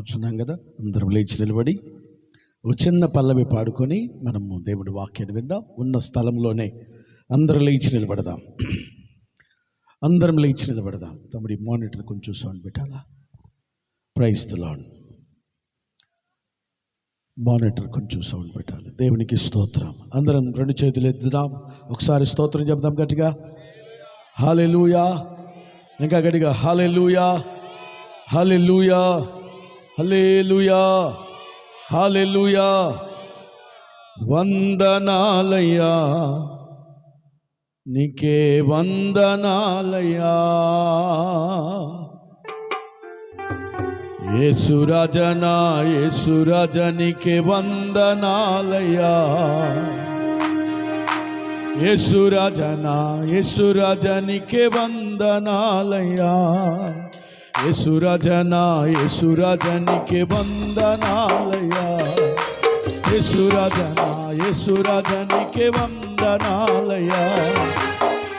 కూర్చున్నాం కదా, అందరం లేచి నిలబడి ఒక చిన్న పల్లవి పాడుకొని మనము దేవుడి వాక్యాన్ని విందాం. ఉన్న స్థలంలోనే అందరం లేచి నిలబడదాం. అందరం లేచి నిలబడదాం. తమ్ముడి మానిటర్ కొంచెం సౌండ్ పెట్టాలా? Praise the Lord. మానిటర్ కొంచెం సౌండ్ పెట్టాలి. దేవునికి స్తోత్రం. అందరం రెండు చేతులు ఎత్తుదాం, ఒకసారి స్తోత్రం చెప్దాం గట్టిగా. హల్లెలూయా. ఇంకా గట్టిగా హల్లెలూయా, హల్లెలూయా, హల్లెలూయా, హల్లెలూయా. వందనాలయ్యా, నీకే వందనాలయ్యా. యేసురాజనా యేసురాజా నీకే వందనాలయ్యా. యేసురాజనా యేసురాజా నీకే వందనాలయ్యా. యేసురాజనా యేసురాజా నీకే వందనాలయ్యా. యేసురాజనా యేసురాజా నీకే వందనాలయ్యా.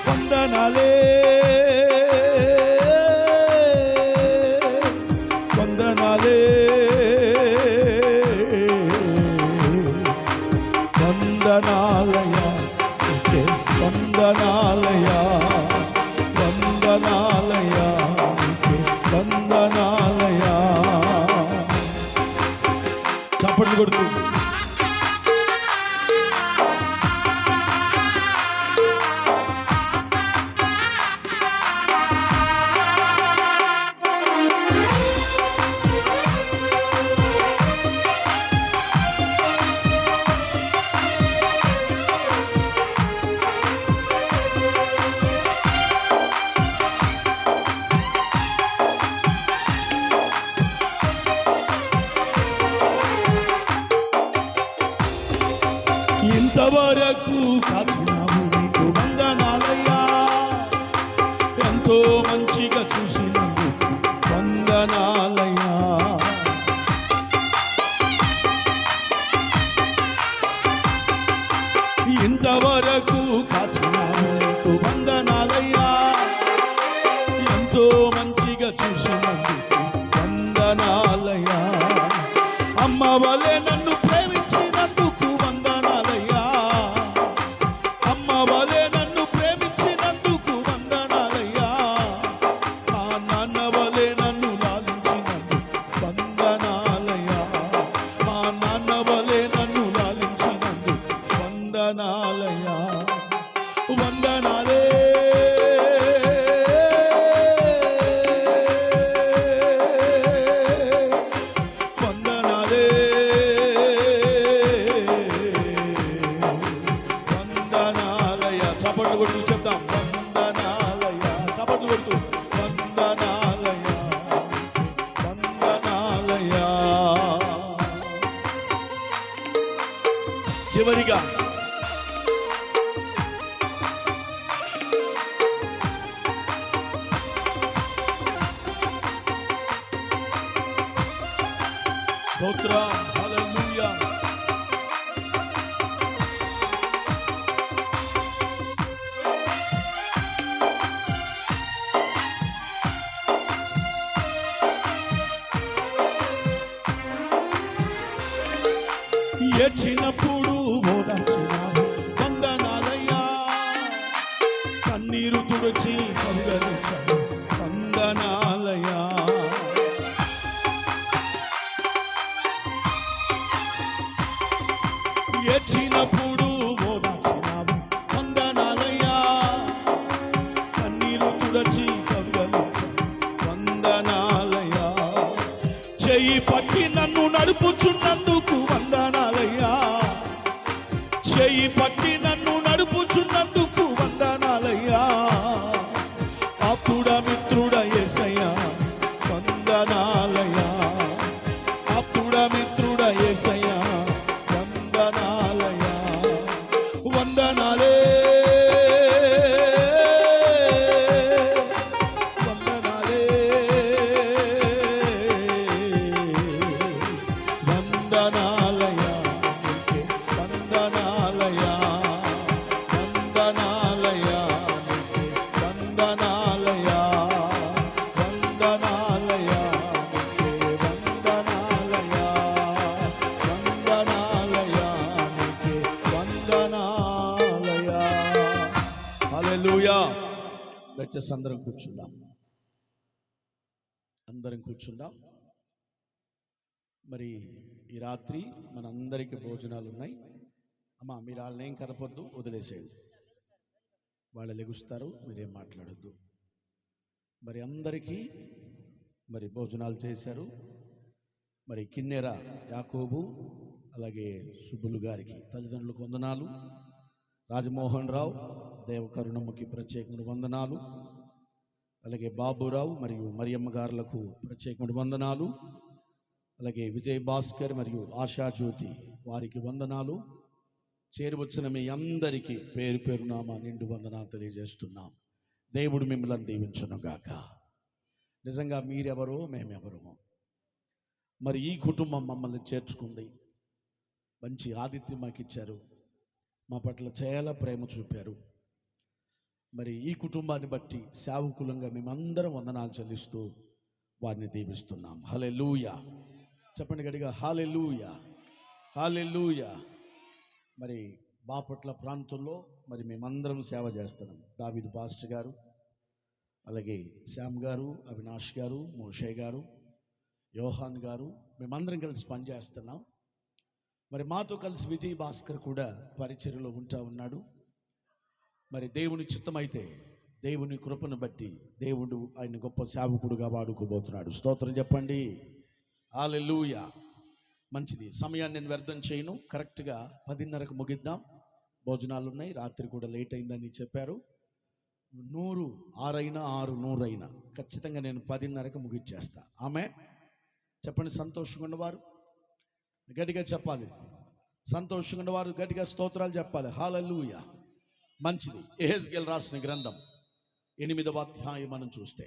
వందనాలే వందనాలే వందనాలయ్యా, నీకే వందనాలయ్యా. వందనాలయ్యా, నీకే వందనాలయ్యా. చప్పట్లు కొడుతూ ఇంతవరకు కాచినావు, నీకు వందనాలయ్యా. ఎంతో మంచిగా చూసినందుకు వందనాలయ్యా. ఇంతవరకు కాచినావు, నీకు వందనాలయ్యా. ఎంతో మంచిగా చూసినందుకు వందనాలయ్యా. అమ్మ వలె నన్ను ప్రేమించినందుకు వందనాలయ్యా. అమ్మ వలె నన్ను ప్రేమించినందుకు వందనాలయ్యా. ఆ నాన్న వలె నన్ను లాలించినందుకు వందనాలయ్యా. మా నాన్న వలె నన్ను లాలించినందుకు వందనాలయ్యా. వందనాలే వందనాలే వందనాలయ్యా. చప్పట్లు కొడుతూ చెప్తాం. వందనాలయ్యా. చప్పట్లు కొడుతూ వందనాలయ్యా, వందనాలయ్యా. చివరిగా స్తోత్రం. హల్లెలూయా. ఏడ్చినప్పుడు ఓదార్చినావు వందనాలయ్యా. కన్నీరు తుడిచి కరుగరించావు వందనాలయ్యా. ఏడ్చినప్పుడు ఓదార్చినావు వందనాలయ్యా. కన్నీరు తుడిచి కరుగరించావు వందనాలయ్యా. చెయ్యి పట్టి నన్ను నడుపుచున్నందుకు వందనాలయ్యా. చెయ్యి పట్టి నన్ను నడుపుచున్నందుకు వందనాలయ్యా. ఆప్తుడ మిత్రుడ యేసయ్యా వందనాలయ్యా. ఆప్తుడ మిత్రుడ యేసయ్యా వందనాలయ్యా. వందనాలే వందనాలే వందనాలయ్యా, నీకే వందనాలయ్యా. వందనాలయ్యా, నీకే వందనాలయ్యా. వందనాలయ్యా, నీకే వందనాలయ్యా. దయచేసి అందరం కూర్చుందాం. అందరం కూర్చుందాం. మరి ఈ రాత్రి మనందరికీ భోజనాలు ఉన్నాయి. అమ్మా, మీరు వాళ్ళని ఏం కదపొద్దు, వదిలేసేయండి. వాళ్ళు లెగుస్తారు, మీరేం మాట్లాడొద్దు. మరి అందరికీ మరి భోజనాలు చేశారు. మరి కిన్నెర యాకోబు, అలాగే సుబ్బులు గారికి తల్లిదండ్రులకు వందనాలు. రాజమోహన్ రావు దేవకరుణమ్మకి ప్రత్యేకమైన వందనాలు. అలాగే బాబురావు మరియు మరియమ్మ గారులకు ప్రత్యేకమైన వందనాలు. అలాగే విజయ్ భాస్కర్ మరియు ఆశాజ్యోతి వారికి వందనాలు. చేరువచ్చిన మీ అందరికీ పేరు పేరునామా నిండు వందనాలు తెలియజేస్తున్నాం. దేవుడు మిమ్మల్ని దీవించునుగాక. నిజంగా మీరెవరో మేమెవరమో, మరి ఈ కుటుంబం మమ్మల్ని చేర్చుకుంది. మంచి ఆతిథ్యం మాకు ఇచ్చారు, మా పట్ల చాలా ప్రేమ చూపారు. మరి ఈ కుటుంబాన్ని బట్టి సేవకులంగా మేమందరం వందనాలు చెల్లిస్తూ వారిని దీవిస్తున్నాం. హల్లెలూయా చెప్పండి గట్టిగా, హల్లెలూయా హల్లెలూయా. మరి బాపట్ల ప్రాంతంలో మరి మేమందరం సేవ చేస్తున్నాం. దావీదు పాస్టర్ గారు, అలాగే శ్యామ్ గారు, అవినాష్ గారు, మోషే గారు, యోహాన్ గారు, మేమందరం కలిసి పనిచేస్తున్నాం. మరి మాతో కలిసి విజయ్ భాస్కర్ కూడా పరిచర్యలో ఉన్నాడు. మరి దేవుని చిత్తమైతే దేవుని కృపను బట్టి దేవుడు ఆయన గొప్ప సేవకుడుగా వాడుకోబోతున్నాడు. స్తోత్రం చెప్పండి. హల్లెలూయా. మంచిది. సమయాన్ని నేను వ్యర్థం చేయను. కరెక్ట్గా 10:30కు ముగిద్దాం. భోజనాలు ఉన్నాయి. రాత్రి కూడా లేట్ అయిందని చెప్పారు. 100 6 100 అయినా ఖచ్చితంగా నేను 10:30కు ముగిచ్చేస్తా. ఆమె చెప్పండి. సంతోషంగా ఉన్నవారు గట్టిగా చెప్పాలి. సంతోషంగా ఉన్నవారు గట్టిగా స్తోత్రాలు చెప్పాలి. హల్లెలూయా. మంచిది. యెహెజ్కేలు రాసిన గ్రంథం 8వ అధ్యాయం మనం చూస్తే,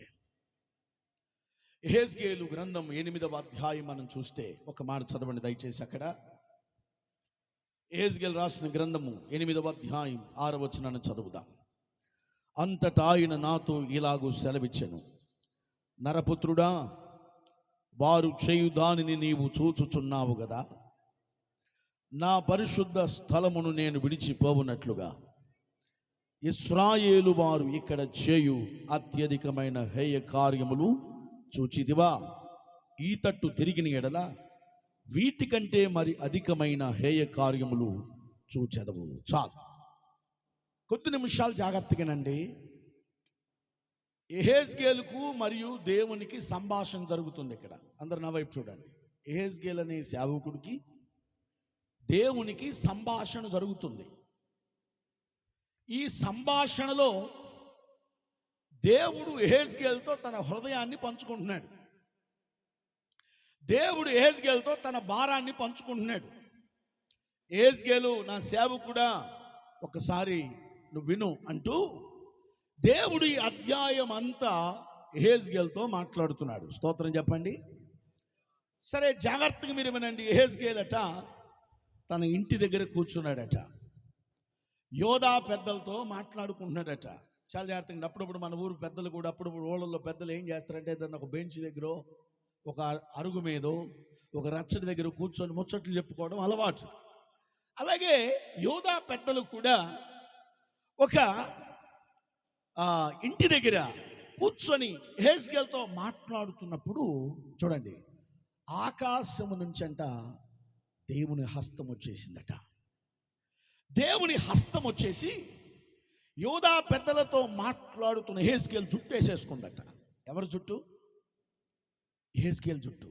యెహెజ్కేలు గ్రంథం 8వ అధ్యాయం మనం చూస్తే ఒక మాట చదవండి దయచేసి. అక్కడ యెహెజ్కేలు రాసిన గ్రంథము 8వ అధ్యాయం 6వ వచనాన్ని చదువుదాం. అంతటా ఆయన నాతో ఇలాగూ సెలవిచ్చెను, నరపుత్రుడా, వారు చేయు దానిని నీవు చూచుచున్నావు గదా. నా పరిశుద్ధ స్థలమును నేను విడిచిపోవునట్లుగా ఇశ్రాయేలు వారు ఇక్కడ చేయు అత్యధికమైన హేయ కార్యములు చూచిదివా. ఈ తట్టు తిరిగిన ఎడల వీటికంటే మరి అధికమైన హేయ కార్యములు చూచెదవు. చాలు. కొద్ది నిమిషాలు జాగ్రత్తగానండి. యెహెజ్కేలుకు మరియు దేవునికి సంభాషణ జరుగుతుంది ఇక్కడ. అందరు నా వైపు చూడండి. యెహెజ్కేలు అనే సేవకుడికి దేవునికి సంభాషణ జరుగుతుంది. ఈ సంభాషణలో దేవుడు యెహెజ్కేలుతో తన హృదయాన్ని పంచుకుంటున్నాడు. దేవుడు యెహెజ్కేలుతో తన భారాన్ని పంచుకుంటున్నాడు. యెహెజ్కేలు, నా సేవకుడా, ఒకసారి నువ్వు విను అంటూ దేవుడు ఈ అధ్యాయం అంతా యెహెజ్కేలుతో మాట్లాడుతున్నాడు. స్తోత్రం చెప్పండి. సరే, జాగ్రత్తగా మీరు వినండి. యెహెజ్కేలట తన ఇంటి దగ్గర కూర్చున్నాడట. యోధా పెద్దలతో మాట్లాడుకుంటున్నాడట. చాలా జాగ్రత్తగా. అప్పుడప్పుడు మన ఊరు పెద్దలు కూడా, అప్పుడప్పుడు ఊళ్ళల్లో పెద్దలు ఏం చేస్తారంటే, ఏదన్నా ఒక బెంచ్ దగ్గర, ఒక అరుగు మీదో, ఒక రచ్చడి దగ్గర కూర్చొని ముచ్చట్లు చెప్పుకోవడం అలవాటు. అలాగే యోధా పెద్దలు కూడా ఒక ఇంటి దగ్గర కూర్చొని యెహెజ్కేలుతో మాట్లాడుతున్నప్పుడు చూడండి, ఆకాశము నుంచంట దేవుని హస్తం వచ్చేసిందట. దేవుని హస్తం వచ్చేసి యోధా పెద్దలతో మాట్లాడుతున్న యెహెజ్కేలు జుట్టు వేసేసుకుందట. ఎవరి జుట్టు? యెహెజ్కేలు జుట్టు.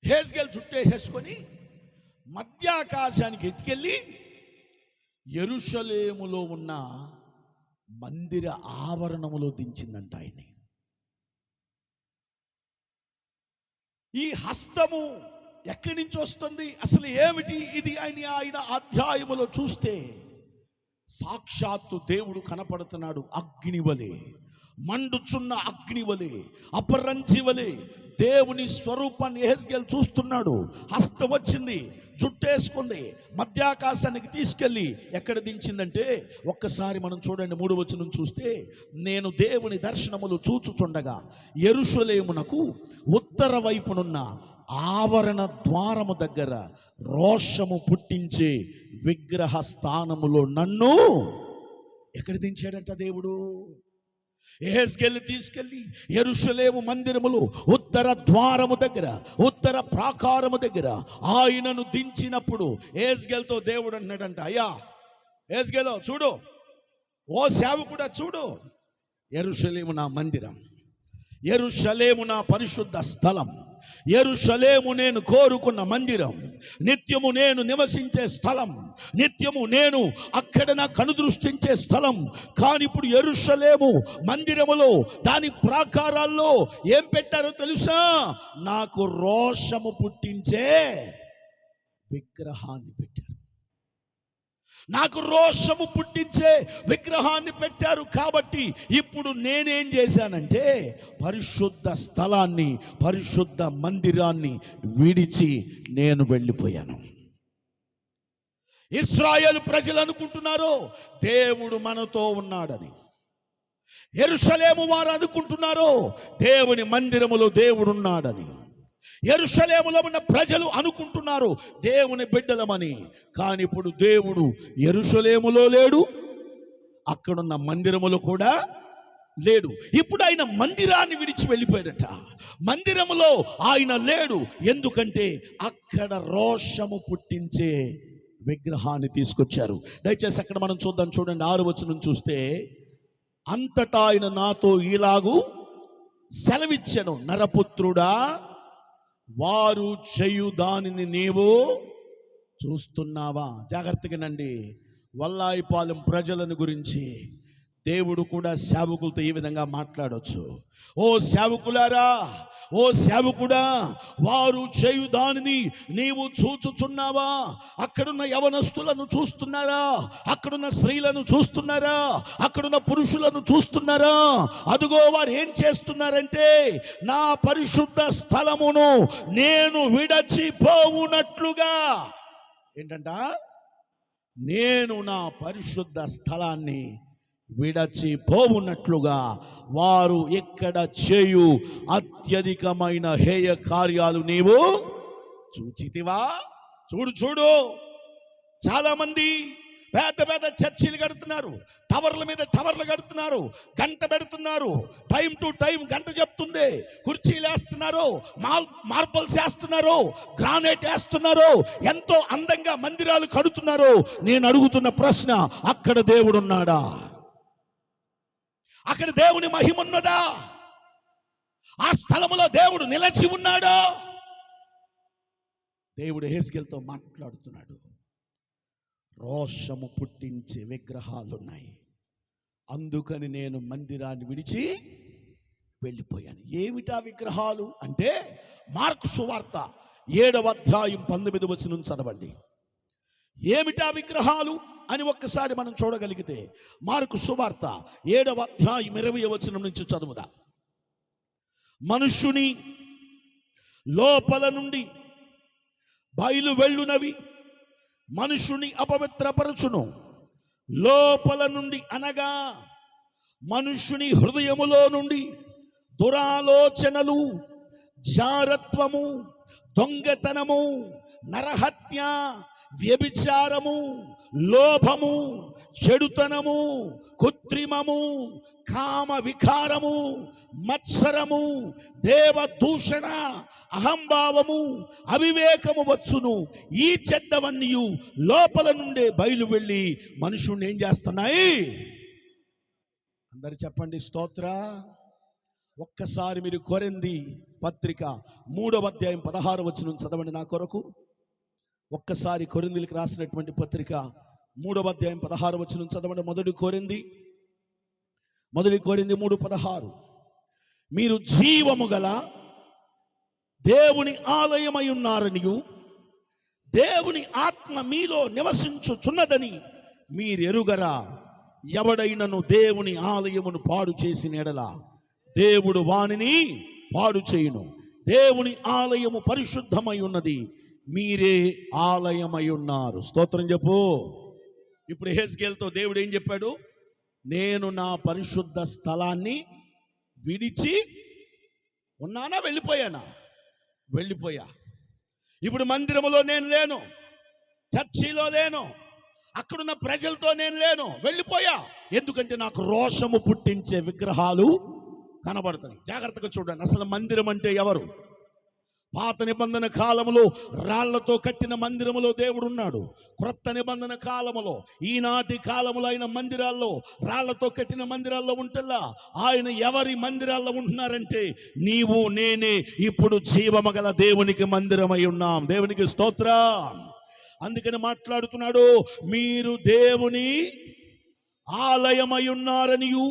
యెహెజ్కేలు జుట్టు వేసేసుకొని మధ్యాకాశానికి ఎత్తుకెళ్ళి యెరూషలేములో ఉన్న మందిర ఆవరణములో దించిందంట ఆయన్ని. ఈ హస్తము ఎక్కడి నుంచి వస్తుంది, అసలు ఏమిటి ఇది ఆయన అధ్యాయములో చూస్తే సాక్షాత్తు దేవుడు కనపడుతున్నాడు. అగ్నివలే, మండుచున్న అగ్నివలే, అపరంజివలే దేవుని స్వరూపాన్ని యెహెజ్కేలు చూస్తున్నాడు. హస్తం వచ్చింది, జుట్టేసుకుంది, మధ్యాకాశానికి తీసుకెళ్ళి ఎక్కడ దించిందంటే, ఒక్కసారి మనం చూడండి 3వ వచనం చూస్తే, నేను దేవుని దర్శనములు చూచుచుండగా యెరూషలేమునకు ఉత్తర వైపునున్న ఆవరణ ద్వారము దగ్గర రోషము పుట్టించే విగ్రహ స్థానములో నన్ను ఎక్కడ దించాడంట దేవుడు? యెహెజ్కేలు తీసుకెళ్ళి యెరూషలేము మందిరములో ఉత్తర ద్వారము దగ్గర, ఉత్తర ప్రాకారము దగ్గర ఆయనను దించినప్పుడు యెహెజ్కేలుతో దేవుడు అన్నాడంట, అయ్యా యెహెజ్కేలు చూడు, ఓ సేవకుడా చూడు, యెరూషలేము నా మందిరం, యెరూషలేము నా పరిశుద్ధ స్థలం, యెరూషలేము నేను కోరుకున్న మందిరం, నిత్యము నేను నివసించే స్థలం, నిత్యము నేను అక్కడ నా కనుదృష్టించే స్థలం. కానీ ఇప్పుడు యెరూషలేము మందిరములో దాని ప్రాకారాల్లో ఏం పెట్టారో తెలుసా? నాకు రోషము పుట్టించే విగ్రహాన్ని పెట్టారు. నాకు రోషము పుట్టించే విగ్రహాన్ని పెట్టారు. కాబట్టి ఇప్పుడు నేనేం చేశానంటే పరిశుద్ధ స్థలాన్ని, పరిశుద్ధ మందిరాన్ని విడిచి నేను వెళ్ళిపోయాను. ఇశ్రాయేలు ప్రజలు అనుకుంటున్నారు దేవుడు మనతో ఉన్నాడని. యెరూషలేము వారు అనుకుంటున్నారు దేవుని మందిరములో దేవుడున్నాడని. యెరూషలేములో ఉన్న ప్రజలు అనుకుంటున్నారు దేవుని బిడ్డలమని. కానీ ఇప్పుడు దేవుడు యెరూషలేములో లేడు, అక్కడున్న మందిరములో కూడా లేడు. ఇప్పుడు ఆయన మందిరాన్ని విడిచి వెళ్ళిపోయాడట. మందిరములో ఆయన లేడు. ఎందుకంటే అక్కడ రోషము పుట్టించే విగ్రహాన్ని తీసుకొచ్చారు. దయచేసి అక్కడ మనం చూద్దాం. చూడండి 6వ వచనం చూస్తే, అంతటా ఆయన నాతో ఇలాగు సెలవిచ్చెను, నరపుత్రుడా, వారు చేయు దానిని నీవు చూస్తున్నావా? జాగ్రత్తగానండి. వల్లాయిపాలెం ప్రజలను గురించి దేవుడు కూడా సేవకులతో ఈ విధంగా మాట్లాడవచ్చు. ఓ సేవకులారా, ఓ సేవకుడా, వారు చేయు దానిని నీవు చూచుచున్నావా? అక్కడున్న యవనస్తులను చూస్తున్నారా? అక్కడున్న స్త్రీలను చూస్తున్నారా? అక్కడున్న పురుషులను చూస్తున్నారా? అదుగో వారు ఏం చేస్తున్నారంటే నా పరిశుద్ధ స్థలమును నేను విడచిపోవునట్లుగా, ఏంటంట, నేను నా పరిశుద్ధ స్థలాన్ని విడచిపోవునట్లుగా వారు ఇక్కడ చేయు అత్యధికమైన హేయ కార్యాలు నీవు చూచితివా? చూడు చూడు, చాలా మంది పెద్ద పెద్ద చర్చిలు కడుతున్నారు, టవర్ల మీద టవర్లు కడుతున్నారు, గంట పెడుతున్నారు, టైం టు టైం గంట చెప్తుంది, కుర్చీలు వేస్తున్నారు, మార్బల్స్ వేస్తున్నారు, గ్రానైట్ వేస్తున్నారు, ఎంతో అందంగా మందిరాలు కడుతున్నారు. నేను అడుగుతున్న ప్రశ్న, అక్కడ దేవుడు ఉన్నాడా? అక్కడ దేవుని మహిమ ఉన్నదా? ఆ స్థలములో దేవుడు నిలిచి ఉన్నాడా? దేవుడు యెహెజ్కేలుతో మాట్లాడుతున్నాడు. రోషము పుట్టించే విగ్రహాలున్నాయి, అందుకని నేను మందిరాన్ని విడిచి వెళ్ళిపోయాను. ఏమిటా విగ్రహాలు అంటే, మార్కు సువార్త 7వ అధ్యాయం 19వ వచనం చదవండి. ఏమిటా విగ్రహాలు అని ఒక్కసారి మనం చూడగలిగితే, మార్కు సువార్త 7వ అధ్యాయం 20వ వచనం నుంచి చదువుదా. మనుష్యుని లోపల నుండి బయలు వెళ్ళునవి మనుషుని అపవిత్రపరచును. లోపల నుండి అనగా మనుషుని హృదయములో నుండి దురాలోచనలు, జారత్వము, దొంగతనము, నరహత్య, వ్యభిచారము, లోభము, చెడుతనము, కృత్రిమము, కామ వికారము, మత్సరము, దేవదూషణ, అహంభావము, అవివేకము వచ్చును. ఈ చెడ్డవన్నీ లోపల నుండే బయలు వెళ్ళి మనుషుణ్ణి ఏం చేస్తున్నాయి? అందరు చెప్పండి స్తోత్ర. ఒక్కసారి మీరు కొరింథీ పత్రిక 3వ అధ్యాయం 16వ వచనం చదవండి నా కొరకు. ఒక్కసారి కొరింథీలకు రాసినటువంటి పత్రిక 3వ అధ్యాయం 16వ వచనం చదవండి. మొదటి కొరింథీ 3:16. మీరు జీవము గల దేవుని ఆలయమై ఉన్నారనియు దేవుని ఆత్మ మీలో నివసించుచున్నదని మీరెరుగరా? ఎవడైనను దేవుని ఆలయమును పాడు చేసిన ఎడల దేవుడు వానిని పాడు చేయును. దేవుని ఆలయము పరిశుద్ధమై ఉన్నది, మీరే ఆలయమై ఉన్నారు. స్తోత్రం చెప్పు. ఇప్పుడు యెహెజ్కేలుతో దేవుడు ఏం చెప్పాడు? నేను నా పరిశుద్ధ స్థలాన్ని విడిచి ఉన్నానా, వెళ్ళిపోయానా? వెళ్ళిపోయా. ఇప్పుడు మందిరములో నేను లేను, చర్చిలో లేను, అక్కడున్న ప్రజలతో నేను లేను, వెళ్ళిపోయా. ఎందుకంటే నాకు రోషము పుట్టించే విగ్రహాలు కనబడతాయి. జాగ్రత్తగా చూడండి. అసలు మందిరం అంటే ఎవరు? పాత నిబంధన కాలములో రాళ్లతో కట్టిన మందిరములో దేవుడు ఉన్నాడు. క్రొత్త నిబంధన కాలములో, ఈనాటి కాలములో ఆయన మందిరాల్లో, రాళ్లతో కట్టిన మందిరాల్లో ఉంటల్లా. ఆయన ఎవరి మందిరాల్లో ఉంటున్నారంటే నీవు నేనే ఇప్పుడు జీవమగల దేవునికి మందిరమై ఉన్నాం. దేవునికి స్తోత్రం. అందుకని మాట్లాడుతున్నాడు, మీరు దేవుని ఆలయమై ఉన్నారనియు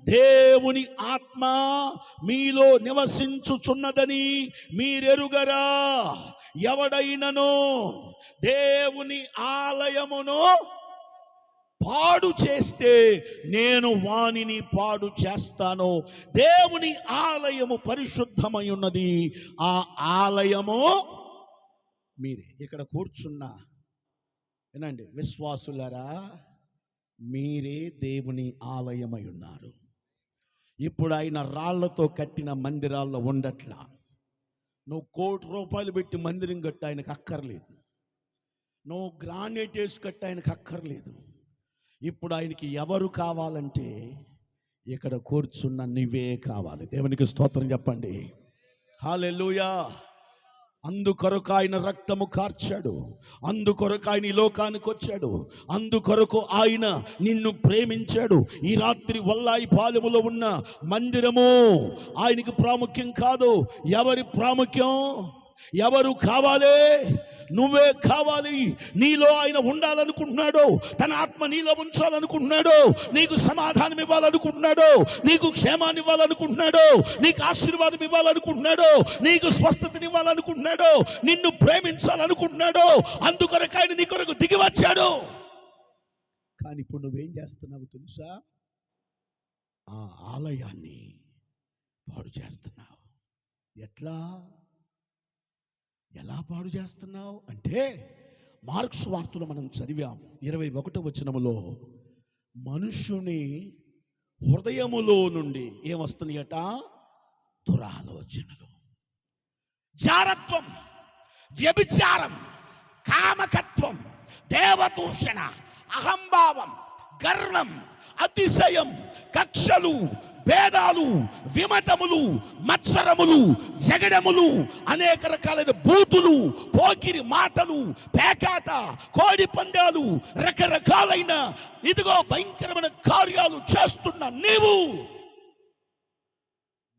దేవుని ఆత్మ మీలో నివసించుచున్నదని మీరెరుగరా? ఎవడైనను దేవుని ఆలయమును పాడు చేస్తే నేను వానిని పాడు చేస్తాను. దేవుని ఆలయము పరిశుద్ధమై ఉన్నది, ఆ ఆలయము మీరే. ఇక్కడ కూర్చున్న వినండి విశ్వాసులారా, మీరే దేవుని ఆలయమై ఉన్నారు. ఇప్పుడు ఆయన రాళ్లతో కట్టిన మందిరాల్లో ఉండట్లా. నువ్వు ₹1,00,00,000 పెట్టి మందిరం కట్టి ఆయనకు అక్కర్లేదు. నువ్వు గ్రానైట్ వేసి కట్టి ఆయనకు అక్కర్లేదు. ఇప్పుడు ఆయనకి ఎవరు కావాలంటే ఇక్కడ కూర్చున్న నువ్వే కావాలి. దేవునికి స్తోత్రం చెప్పండి. హల్లెలూయా. అందుకొరకు ఆయన రక్తము కార్చాడు, అందుకొరకు ఆయన ఈ లోకానికి వచ్చాడు, అందుకొరకు ఆయన నిన్ను ప్రేమించాడు. ఈ రాత్రి వల్లాయి పాలెములో ఉన్న మందిరము ఆయనకి ప్రాముఖ్యం కాదు. ఎవరి ప్రాముఖ్యం? ఎవరు కావాలి? నువ్వే కావాలి. నీలో ఆయన ఉండాలనుకుంటున్నాడు, తన ఆత్మ నీలో ఉంచాలనుకుంటున్నాడు, నీకు సమాధానం ఇవ్వాలనుకుంటున్నాడు, నీకు క్షేమాన్ని ఇవ్వాలనుకుంటున్నాడు, నీకు ఆశీర్వాదం ఇవ్వాలనుకుంటున్నాడు, నీకు స్వస్థతని ఇవ్వాలనుకుంటున్నాడు, నిన్ను ప్రేమించాలనుకుంటున్నాడు. అందుకొరకు ఆయన నీ కొరకు దిగి వచ్చాడు. కానీ ఇప్పుడు నువ్వేం చేస్తున్నావు తెలుసా? ఆ ఆలయాన్ని పాడు చేస్తున్నావు. ఎలా పాడు చేస్తున్నావు అంటే, మార్క్స్ వార్తలు మనం చదివాం 21వ వచనములో, మనుషుని హృదయములో నుండి ఏమొస్తున్నాయట? దురాలోచనలు, జారత్వం, వ్యభిచారం, కామకత్వం, దేవదూషణ, అహంభావం, గర్వం, అతిశయం, కక్షలు, భేదాలు, విమతములు, మత్సరములు, జగడములు, అనేక రకాలైన బూతులు, పోకిరి మాటలు, పేకాట, కోడి పందాలు, రకరకాలైన ఇదిగో భయంకరమైన కార్యాలు చేస్తున్న నీవు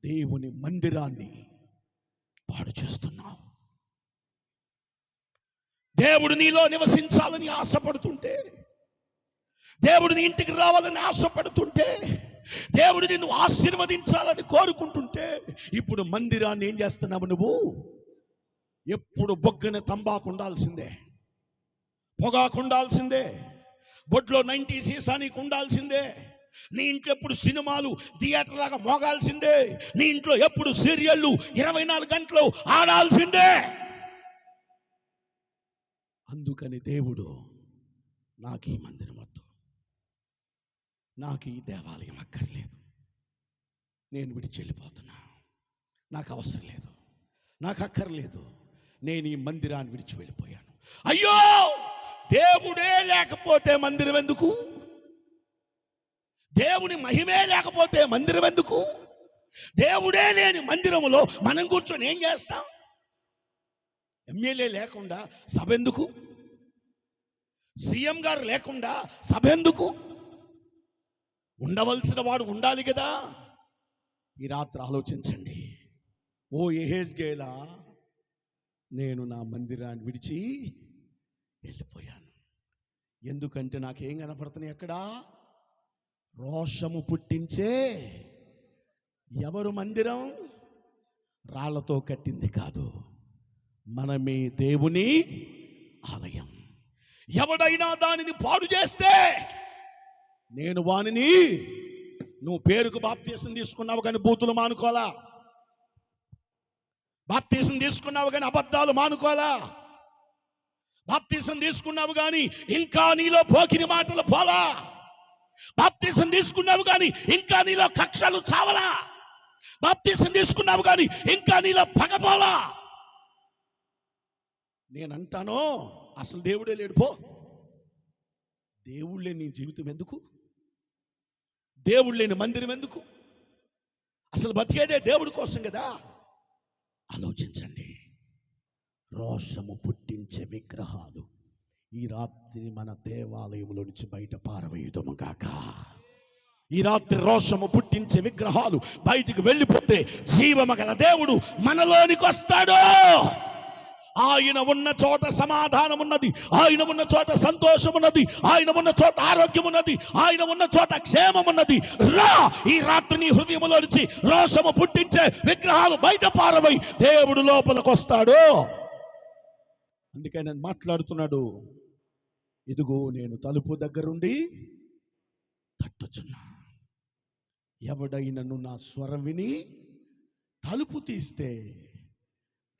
దేవుని మందిరాన్ని పాడు చేస్తున్నావు. దేవుడు నీలో నివసించాలని ఆశపడుతుంటే, దేవుడు నీ ఇంటికి రావాలని ఆశపడుతుంటే, దేవుడు నిన్ను ఆశీర్వదించాలని కోరుకుంటుంటే, ఇప్పుడు మందిరాన్ని ఏం చేస్తున్నావు నువ్వు? ఎప్పుడు బొగ్గన తంబాకు ఉండాల్సిందే, పొగాకు ఉండాల్సిందే, బొడ్లో 90 సీసా నీకు ఉండాల్సిందే, నీ ఇంట్లో ఎప్పుడు సినిమాలు థియేటర్ లాగా మోగాల్సిందే, నీ ఇంట్లో ఎప్పుడు సీరియళ్ళు 24 గంటలు ఆడాల్సిందే. అందుకని దేవుడు నాకు ఈ మందిరం వద్దు, నాకు ఈ దేవాలయం అక్కర్లేదు, నేను విడిచి వెళ్ళిపోతున్నా, నాకు అవసరం లేదు, నాకు అక్కర్లేదు, నేను ఈ మందిరాన్ని విడిచి వెళ్ళిపోయాను. అయ్యో, దేవుడే లేకపోతే మందిరం ఎందుకు? దేవుని మహిమే లేకపోతే మందిరం ఎందుకు? దేవుడే లేని మందిరములో మనం కూర్చొని ఏం చేస్తాం? ఎమ్మెల్యే లేకుండా సభ ఎందుకు? సీఎం గారు లేకుండా సభ ఎందుకు? ఉండవలసిన వాడు ఉండాలి కదా. ఈ రాత్రి ఆలోచించండి. ఓ యెహెజ్కేలా, నేను నా మందిరాన్ని విడిచి వెళ్ళిపోయాను. ఎందుకంటే నాకేం కనపడుతున్నాయి అక్కడ? రోషము పుట్టించే ఎవరు మందిరం? రాళ్లతో కట్టింది కాదు, మనమే దేవుని ఆలయం. ఎవడైనా దానిని పాడు చేస్తే నేను వానిని, నువ్వు పేరుకు బాప్తీసం తీసుకున్నావు కానీ బూతులు మానుకోవాలా, బాప్తీసం తీసుకున్నావు కానీ అబద్ధాలు మానుకోవాలా, బాప్తీసం తీసుకున్నావు కానీ ఇంకా నీలో పోకిరి మాటలు పోలా, బాప్తీసం తీసుకున్నావు కానీ ఇంకా నీలో కక్షలు చావలా, బాప్తీసం తీసుకున్నావు కానీ ఇంకా నీలో పగపోలా. నేనంటాను, అసలు దేవుడే లేడు పో. దేవుళ్ళే నీ జీవితం ఎందుకు? దేవుడు లేని మందిరం ఎందుకు? అసలు బతికేదే దేవుడి కోసం కదా. ఆలోచించండి. రోషము పుట్టించే విగ్రహాలు ఈ రాత్రి మన దేవాలయంలో నుంచి బయట పారవేయుదము గాక. ఈ రాత్రి రోషము పుట్టించే విగ్రహాలు బయటికి వెళ్ళిపోతే జీవమగల దేవుడు మనలోనికి వస్తాడు. ఆయన ఉన్న చోట సమాధానం ఉన్నది, ఆయన ఉన్న చోట సంతోషం ఉన్నది, ఆయన ఉన్న చోట ఆరోగ్యం ఉన్నది, ఆయన ఉన్న చోట క్షేమం ఉన్నది. రా, ఈ రాత్రి నీ హృదయంలో నుంచి రోషము పుట్టించే విగ్రహాలు బయట పారవై దేవుడు లోపలికి వస్తాడు. అందుకే నేను మాట్లాడుతున్నాడు, ఇదిగో నేను తలుపు దగ్గరుండి తట్టుచున్నా, ఎవడైనను నా స్వరం విని తలుపు తీస్తే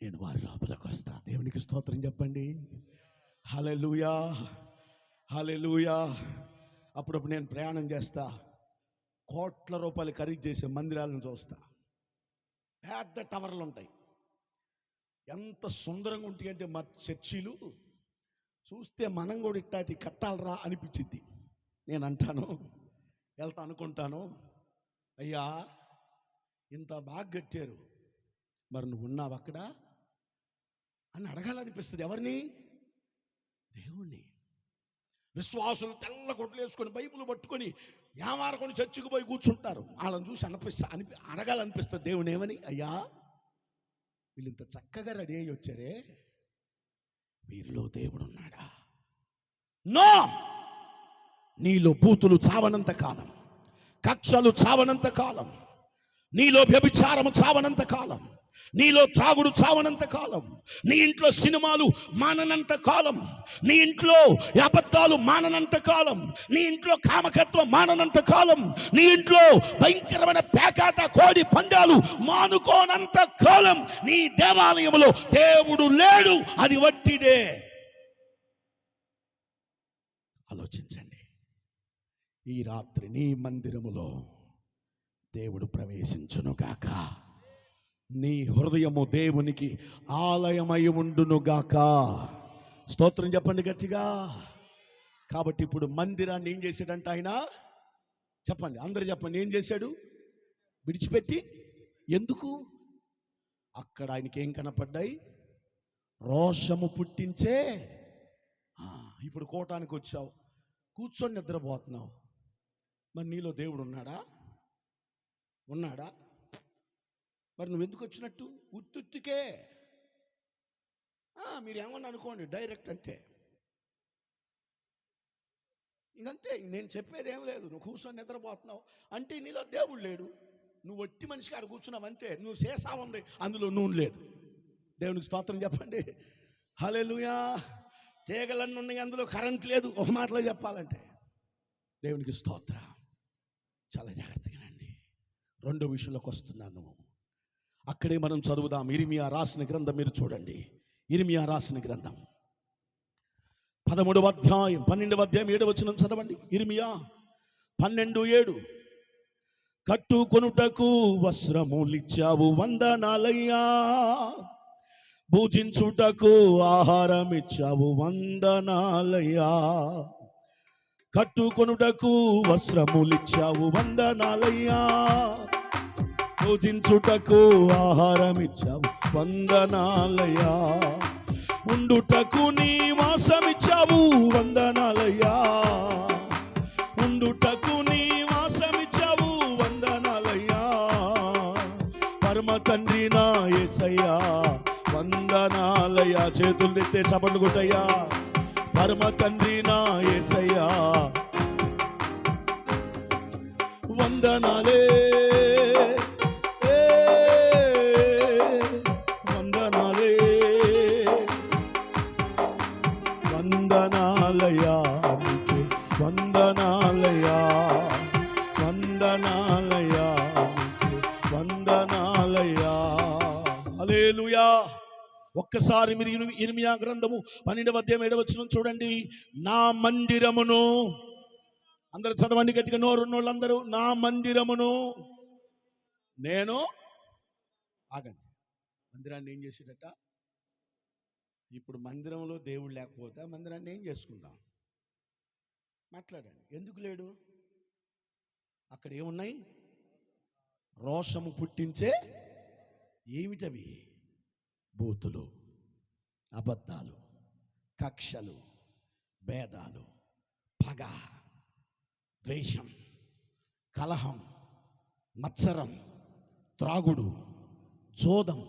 నేను వారి లోపలికి వస్తా. దేవునికి స్తోత్రం చెప్పండి. హల్లెలూయా, హల్లెలూయా. అప్పుడప్పుడు నేను ప్రయాణం చేస్తా, కోట్ల రూపాయలు ఖరీదు చేసే మందిరాలను చూస్తా. పెద్ద టవర్లు ఉంటాయి, ఎంత సుందరంగా ఉంటాయి అంటే మా చర్చీలు చూస్తే మనం కూడా ఇట్టాటి కట్టాలరా అనిపించింది. నేను అంటాను, వెళ్తా అనుకుంటాను, అయ్యా ఇంత బాగా కట్టారు, మరి నువ్వు ఉన్నావు అక్కడ అని అడగాలనిపిస్తుంది. ఎవరిని? దేవుణ్ణి. విశ్వాసులు తెల్ల కొట్లు వేసుకొని బైబిల్ పట్టుకొని యామారకొని చర్చికి పోయి కూర్చుంటారు. వాళ్ళని చూసి అడగాలనిపిస్తుంది దేవుని ఏమని, అయ్యా వీళ్ళు ఇంత చక్కగా రెడీ అయ్యి వచ్చారే, వీరిలో దేవుడు ఉన్నాడా? నో. నీలో బూతులు చావనంత కాలం, కక్షలు చావనంత కాలం, నీలో వ్యభిచారము చావనంత కాలం, నీలో త్రాగుడు చావనంత కాలం, నీ ఇంట్లో సినిమాలు మాననంత కాలం, నీ ఇంట్లో అబద్ధాలు మాననంత కాలం, నీ ఇంట్లో కామకత్వం మాననంత కాలం, నీ ఇంట్లో భయంకరమైన పేకాట కోడి పందాలు మానుకోనంత కాలం నీ దేవాలయంలో దేవుడు లేడు. అది వట్టిదే. ఆలోచించండి. ఈ రాత్రి నీ మందిరములో దేవుడు ప్రవేశించునుగాక. నీ హృదయము దేవునికి ఆలయమై ఉండునుగాక. స్తోత్రం చెప్పండి గట్టిగా. కాబట్టి ఇప్పుడు మందిరాన్ని ఏం చేశాడంట ఆయన? చెప్పండి, అందరూ చెప్పండి. ఏం చేశాడు? విడిచిపెట్టి. ఎందుకు? అక్కడ ఆయనకి ఏం కనపడ్డాయి? రోషము పుట్టించే. ఇప్పుడు కోటానికి వచ్చావు, కూర్చొని నిద్రపోతున్నావు, మరి నీలో దేవుడు ఉన్నాడా? ఉన్నాడా? మరి నువ్వు ఎందుకు వచ్చినట్టు? ఉత్తుత్తికే. మీరు ఏమన్నా అనుకోండి, డైరెక్ట్ అంతే, ఇంకంతే. నేను చెప్పేది ఏం లేదు. నువ్వు కూర్చొని నిద్రపోతున్నావు అంటే నీలో దేవుడు లేడు. నువ్వు ఒట్టి మనిషికి ఆడ కూర్చున్నావు అంతే. నువ్వు సీసా ఉంది, అందులో నూనె లేదు. దేవునికి స్తోత్రం చెప్పండి. హల్లెలూయా. తీగలన్నీ ఉన్నాయి, అందులో కరెంట్ లేదు. ఒక మాటలో చెప్పాలంటే దేవునికి స్తోత్రం. చాలా జాగ్రత్తగానండి. రెండో విషయంలోకి వస్తున్నాను. అక్కడే మనం చదువుదాం. ఇర్మియా రాసిన గ్రంథం మీరు చూడండి. ఇర్మియా రాసిన గ్రంథం 13వ అధ్యాయం 12వ అధ్యాయం 7వ వచనం చదవండి. ఇర్మియా 12:7. కట్టుకొనుటకు వస్త్రములిచ్చావు వందనాలయ్యా, భుజించుటకు ఆహారం ఇచ్చావు వందనాలయ్యా. కట్టుకొనుటకు వస్త్రములిచ్చావు వందనాలయ్యా, భుజించుటకు ఆహారం ఇచ్చావు వందనాలయ్యా. ఉండుటకు నీ వాసమిచ్చావు వందనాలయ్యా, ఉండుటకు నీ వాసమిచ్చావు వందనాలయ్యా. పరమ తండ్రి నా యేసయ్యా వందనాలయ్యా. చేతులు ఎత్తే చపండు కొట్టయ్యా. పరమ తండ్రి నా యేసయ్యా వందనాలే, వందనాలే, వందనాలయ్యా, నీకే వందనాలయ్యా, వందనాలయ్యా, నీకే వందనాలయ్యా. హల్లెలూయా. ఒక్కసారి మీరు ఇర్మియా గ్రంథము 12వ అధ్యాయం 7వ వచనం చూడండి. నా మందిరమును, అందరూ చదవండి గట్టిగా, నోరున్నోళ్ళందరూ. నా మందిరమును నేను. ఆగండి. మందిరాన్ని ఏం చేసేటట? ఇప్పుడు మందిరంలో దేవుడు లేకపోతే మందిరాన్ని ఏం చేసుకుందాం? మాట్లాడండి. ఎందుకు లేడు? అక్కడ ఏమున్నాయి? రోషము పుట్టించే ఏమిటవి? బూతులు, అబద్ధాలు, కక్షలు, భేదాలు, పగ, ద్వేషం, కలహం, మత్సరం, త్రాగుడు, జోదం,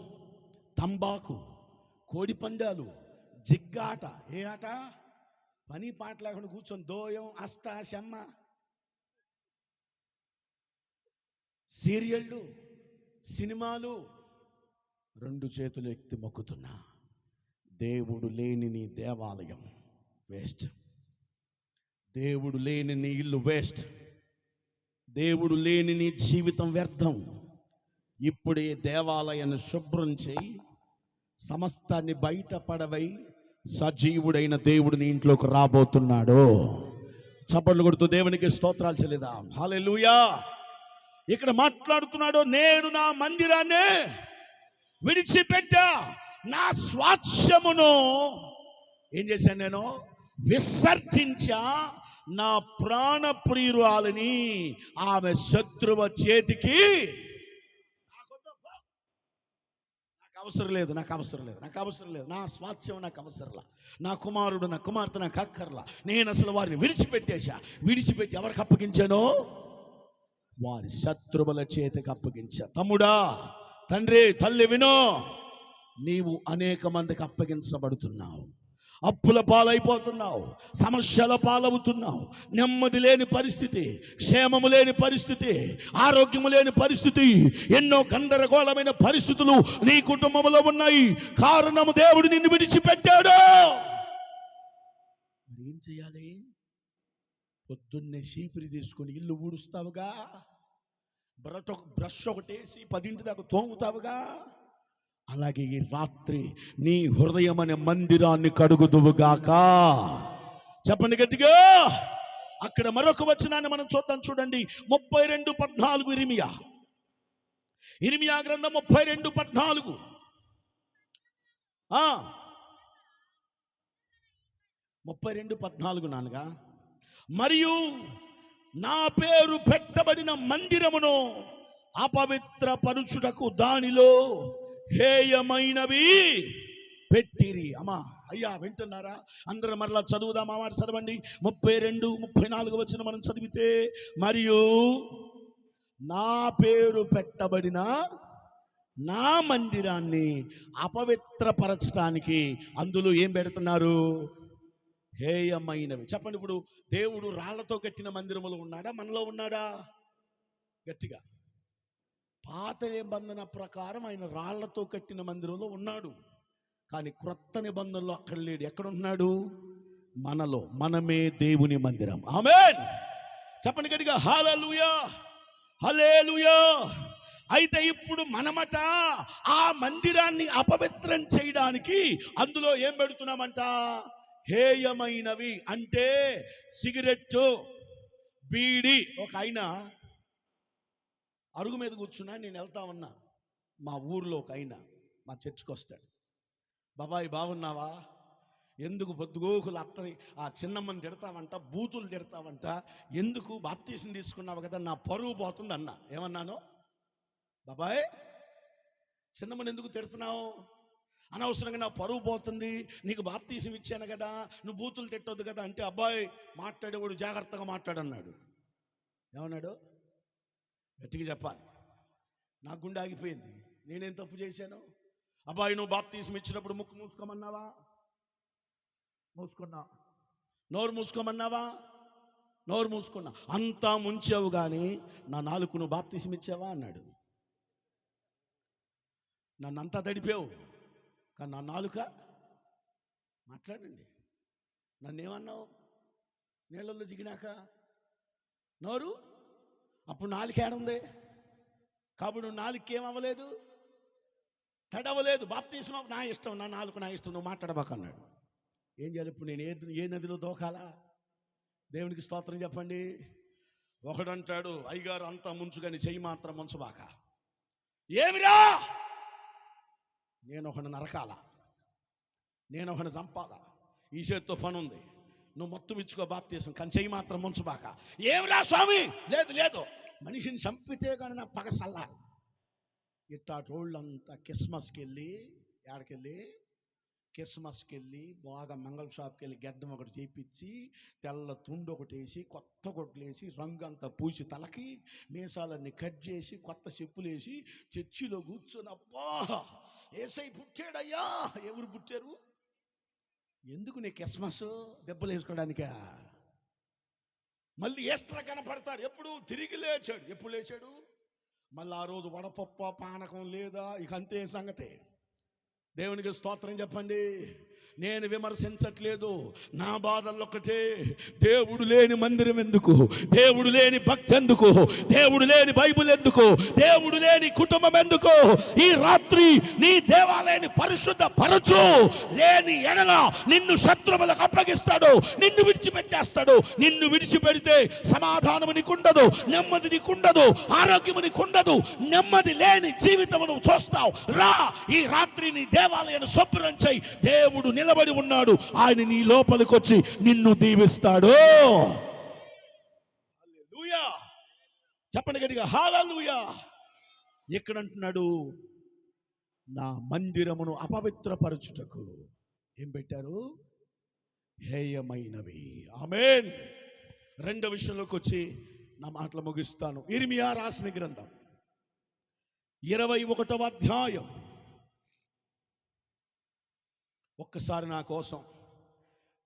తంబాకు, కోడిపందాలు, జిగ్గాట. ఏ ఆట? పని పాట లేకుండా కూర్చొని దోయం, అష్టాశమ్మ, సీరియళ్ళు, సినిమాలు. 2 చేతులు ఎత్తి మొక్కుతున్నా, దేవుడు లేని నీ దేవాలయం వేస్ట్. దేవుడు లేని నీ ఇల్లు వేస్ట్. దేవుడు లేని నీ జీవితం వ్యర్థం. ఇప్పుడే దేవాలయాన్ని శుభ్రం చేయి, సమస్తాన్ని బయటపడవై, సజీవుడైన దేవుడు నీ ఇంట్లోకి రాబోతున్నాడు. చప్పట్లు కొడుతూ దేవునికి స్తోత్రాలు చెల్లిద్దాం. హల్లెలూయా. ఇక్కడ మాట్లాడుతున్నాడు, నేను నా మందిరాన్ని విడిచిపెట్టా, నా స్వాస్థ్యమును ఏం చేశాను? నేను విసర్జించా, నా ప్రాణ ప్రియురాలిని ఆమె శత్రువ చేతికి. నాకు అవసరం లేదు, నాకు అవసరం లేదు, నాకు అవసరం లేదు. నా స్వాస్థ్యం నాకు అవసరంలా, నా కుమారుడు, నా కుమార్తె నాకు అక్కర్లా. నేను అసలు వారిని విడిచిపెట్టేశా. విడిచిపెట్టి ఎవరికి అప్పగించానో? వారి శత్రువుల చేతికి అప్పగించా. తమ్ముడా, తండ్రి, తల్లి వినో, నీవు అనేక మందికి అప్పగించబడుతున్నావు. అప్పుల పాలైపోతున్నావు, సమస్యల పాలవుతున్నావు, నెమ్మది లేని పరిస్థితి, క్షేమము లేని పరిస్థితి, ఆరోగ్యము లేని పరిస్థితి, ఎన్నో గందరగోళమైన పరిస్థితులు నీ కుటుంబంలో ఉన్నాయి. కారణము దేవుడు నిన్ను విడిచిపెట్టాడు. మరి ఏం చేయాలి? పొద్దున్నే చీపిరి తీసుకొని ఇల్లు ఊడుస్తావుగా, బ్రష్ ఒకటేసి 10 దాకా తోముతావుగా, అలాగే ఈ రాత్రి నీ హృదయం అనే మందిరాన్ని కడుగుదువుగాక. చెప్పండి గట్టిగా. అక్కడ మరొక వచనాన్ని మనం చూద్దాం. చూడండి, 32:14. ఇర్మియా గ్రంథం 32:14. 32:14 నాన్నగా. మరియు నా పేరు పెట్టబడిన మందిరమును అపవిత్రపరుచుటకు దానిలో హేయమైనవి పెట్టిరి. అమ్మా, అయ్యా, వింటున్నారా? అందరూ మరలా చదువుదాం. ఆ మాట చదవండి. 32:34 వచనం మనం చదివితే, మరియు నా పేరు పెట్టబడిన నా మందిరాన్ని అపవిత్రపరచడానికి అందులో ఏం పెడుతున్నారు? హేయమైనవి. చెప్పండి. ఇప్పుడు దేవుడు రాళ్లతో కట్టిన మందిరములో ఉన్నాడా? మనలో ఉన్నాడా? గట్టిగా. పాత నిబంధన ప్రకారం ఆయన రాళ్లతో కట్టిన మందిరంలో ఉన్నాడు. కానీ క్రొత్త నిబంధనలో అక్కడ లేడు. ఎక్కడ ఉన్నాడు? మనలో. మనమే దేవుని మందిరం. ఆమేన్. చెప్పండి గట్టిగా. హల్లెలూయా, హల్లెలూయా. అయితే ఇప్పుడు మనమట ఆ మందిరాన్ని అపవిత్రం చేయడానికి అందులో ఏం పెడుతున్నామంట? హేయమైనవి. అంటే సిగరెట్టు, బీడి. ఒక ఆయన అరుగు మీద కూర్చున్నా, నేను వెళ్తా ఉన్నా. మా ఊర్లో ఒక ఆయన మా చర్చికి వస్తాడు. బాబాయ్, బాగున్నావా? ఎందుకు పొద్దుగోకులు అత్తని ఆ చిన్నమ్మని తిడతావంట, బూతులు తిడతావంట, ఎందుకు బాప్తీసం తీసుకున్నావు కదా, నా పరువు పోతుంది అన్నా. ఏమన్నాను? బాబాయ్, చిన్నమ్మని ఎందుకు తిడుతున్నావు? అనవసరంగా నా పరువు పోతుంది, నీకు బాప్తీసం ఇచ్చాను కదా, నువ్వు బూతులు తిట్టొద్దు కదా అంటే, అబ్బాయి మాట్లాడేవాడు జాగ్రత్తగా మాట్లాడన్నాడు. ఏమన్నాడు? గట్టిగా చెప్పాలి. నా గుండె ఆగిపోయింది. నేనేం తప్పు చేశాను? అబ్బాయి, నువ్వు బాప్తీసం ఇచ్చినప్పుడు ముక్కు మూసుకోమన్నావా? మూసుకున్నా. నోరు మూసుకోమన్నావా? నోరు మూసుకున్నా. అంతా ముంచావు కానీ నా నాలుగు నువ్వు బాప్తీసం ఇచ్చావా అన్నాడు. నన్నంతా తడిపావు కానీ నా నాలుక మాట్లాడండి. నన్నేమన్నావు? నీళ్ళల్లో దిగినాక నోరు, అప్పుడు నాలుక ఏడుంది కాబట్టి నువ్వు నాలుగుకి ఏమవ్వలేదు, తడవలేదు. బాప్తీసం నా ఇష్టం, నా నాలుక నా ఇష్టం, నువ్వు మాట్లాడబాకన్నాడు. ఏం చేయాలి ఇప్పుడు? నేను ఏ నదిలో దోకాలా? దేవునికి స్తోత్రం చెప్పండి. ఒకడంటాడు, అయ్యగారు అంతా ముంచు కానీ చెయ్యి మాత్రం ముంచబాక. ఏమిరా? నేను ఒకని నరకాల, నేను ఒకని చంపాల, ఈ చేతితో పని ఉంది, నువ్వు మొత్తం ఇచ్చుకో బాప్తీసం కానీ చెయ్యి మాత్రం ముంచబాక. ఏమిరా స్వామి? లేదు లేదు, మనిషిని చంపితే కానీ నా పగ సల్లారు. ఇట్లాంటి వాళ్ళంతా క్రిస్మస్కి వెళ్ళి క్రిస్మస్కి వెళ్ళి బాగా మంగళ షాప్కి వెళ్ళి గడ్డం ఒకటి చేయించి తెల్ల తుండు ఒకటి వేసి కొత్త కొట్లు వేసి రంగు అంతా పూసి తలకి మీసాలన్నీ కట్ చేసి కొత్త చెప్పులు వేసి చర్చిలో కూర్చొని అబ్బా ఏసై పుట్టాడయ్యా. ఎవరు పుట్టారు? ఎందుకు నీ క్రిస్మస్ దెబ్బలు వేసుకోవడానికా? మళ్ళీ ఏస్ట్రా కనపడతారు. ఎప్పుడు తిరిగి లేచాడు. ఎప్పుడు లేచాడు? మళ్ళీ ఆ రోజు వడపప్ప పానకం లేదా, ఇక అంతే సంగతే. దేవునికి స్తోత్రం చెప్పండి. నేను విమర్శించట్లేదు, నా బాధల్లో ఒకటే, దేవుడు లేని మందిరం ఎందుకు, దేవుడు లేని భక్తి ఎందుకు, దేవుడు లేని బైబిల్ ఎందుకు, దేవుడు లేని కుటుంబం ఎందుకు? ఈ రాత్రి నీ దేవాలయాన్ని పరిశుద్ధ పరచు. లేని ఎడల నిన్ను శత్రువులకు అప్పగిస్తాడు, నిన్ను విడిచిపెట్టేస్తాడు. నిన్ను విడిచిపెడితే సమాధానము నీకుండదు, నెమ్మది నీకుండదు, ఆరోగ్యము నీకుండదు. నెమ్మది లేని జీవితం నువ్వు చూస్తావు. రా, ఈ రాత్రి నీ దేవాలయాన్ని శుభ్రం చేయి. దేవుడు నిలబడి ఉన్నాడు, ఆయన నీ లోపలికి వచ్చి నిన్ను దీవిస్తాడు. హల్లెలూయా చెప్పండి గట్టిగా, హల్లెలూయా. ఇక్కడ అంటున్నాడు, నా మందిరమును అపవిత్రపరచుటకు ఏం పెట్టారు? హేయమైనవి. ఆమేన్. రెండో విషయంలోకి వచ్చి నా మాటలు ముగిస్తాను. ఇర్మియా రాసిన గ్రంథం 21వ అధ్యాయం. ఒక్కసారి నా కోసం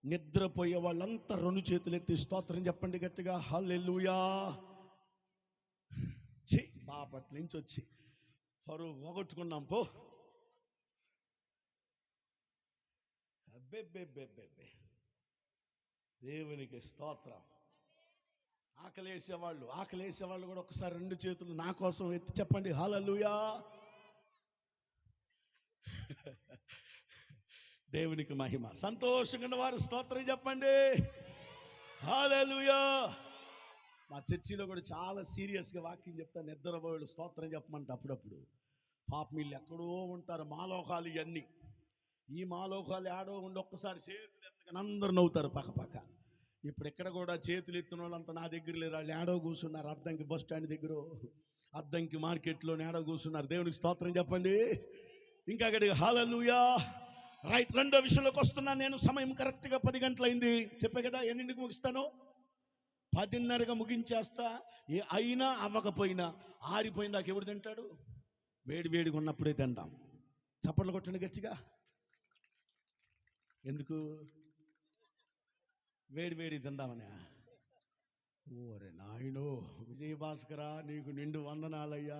నిద్రపోయే వాళ్ళంతా రెండు చేతులు ఎత్తి స్తోత్రం చెప్పండి గట్టిగా, హల్లెలూయా. బాపట్ల నుంచి వచ్చి పరువు పోగొట్టుకున్నాం పో. అబ్బెబ్బెబ్బెబ్బెబ్బే, దేవునికి స్తోత్రం. ఆకలేసేవాళ్ళు కూడా ఒకసారి రెండు చేతులు నా కోసం ఎత్తి చెప్పండి, హల్లెలూయా. దేవునికి మహిమ. సంతోషంగా ఉన్నవారు స్తోత్రం చెప్పండి, హల్లెలూయా. మా చర్చిలో కూడా చాలా సీరియస్గా వాక్యం చెప్తాను. నిద్రపోయేళ్ళు స్తోత్రం చెప్పమంటే అప్పుడప్పుడు పాపం వీళ్ళు ఎక్కడో ఉంటారు, మాలోకాలు ఇవన్నీ. ఈ మాలోకాలు ఆడో ఉండి ఒక్కసారి చేతులు ఎత్తగానే అందరు నవ్వుతారు పక్క. ఇప్పుడు ఎక్కడ కూడా చేతులు ఎత్తిన వాళ్ళంతా నా దగ్గర లేరు. వాళ్ళు ఏడో కూర్చున్నారు, అద్దంకి బస్ స్టాండ్ దగ్గర, అద్దంకి మార్కెట్లో ఏడో కూర్చున్నారు. దేవునికి స్తోత్రం చెప్పండి ఇంకా గట్టిగా, హల్లెలూయా. రైట్, రెండో విషయంలోకి వస్తున్నాను నేను. సమయం కరెక్ట్గా 10 గంటలైంది. చెప్పే కదా ఎన్నింటికి ముగిస్తాను? 10:30గా ముగించేస్తా. అయినా అవ్వకపోయినా ఆరిపోయిందాక ఎవడు తింటాడు? వేడిగా ఉన్నప్పుడే తిందాం. చప్పట్లు కొట్టండి గట్టిగా. ఎందుకు? వేడి తిందామనే. ఓరే నాయనో, విజయభాస్కరా, నీకు నిండు వందనాలయ్యా.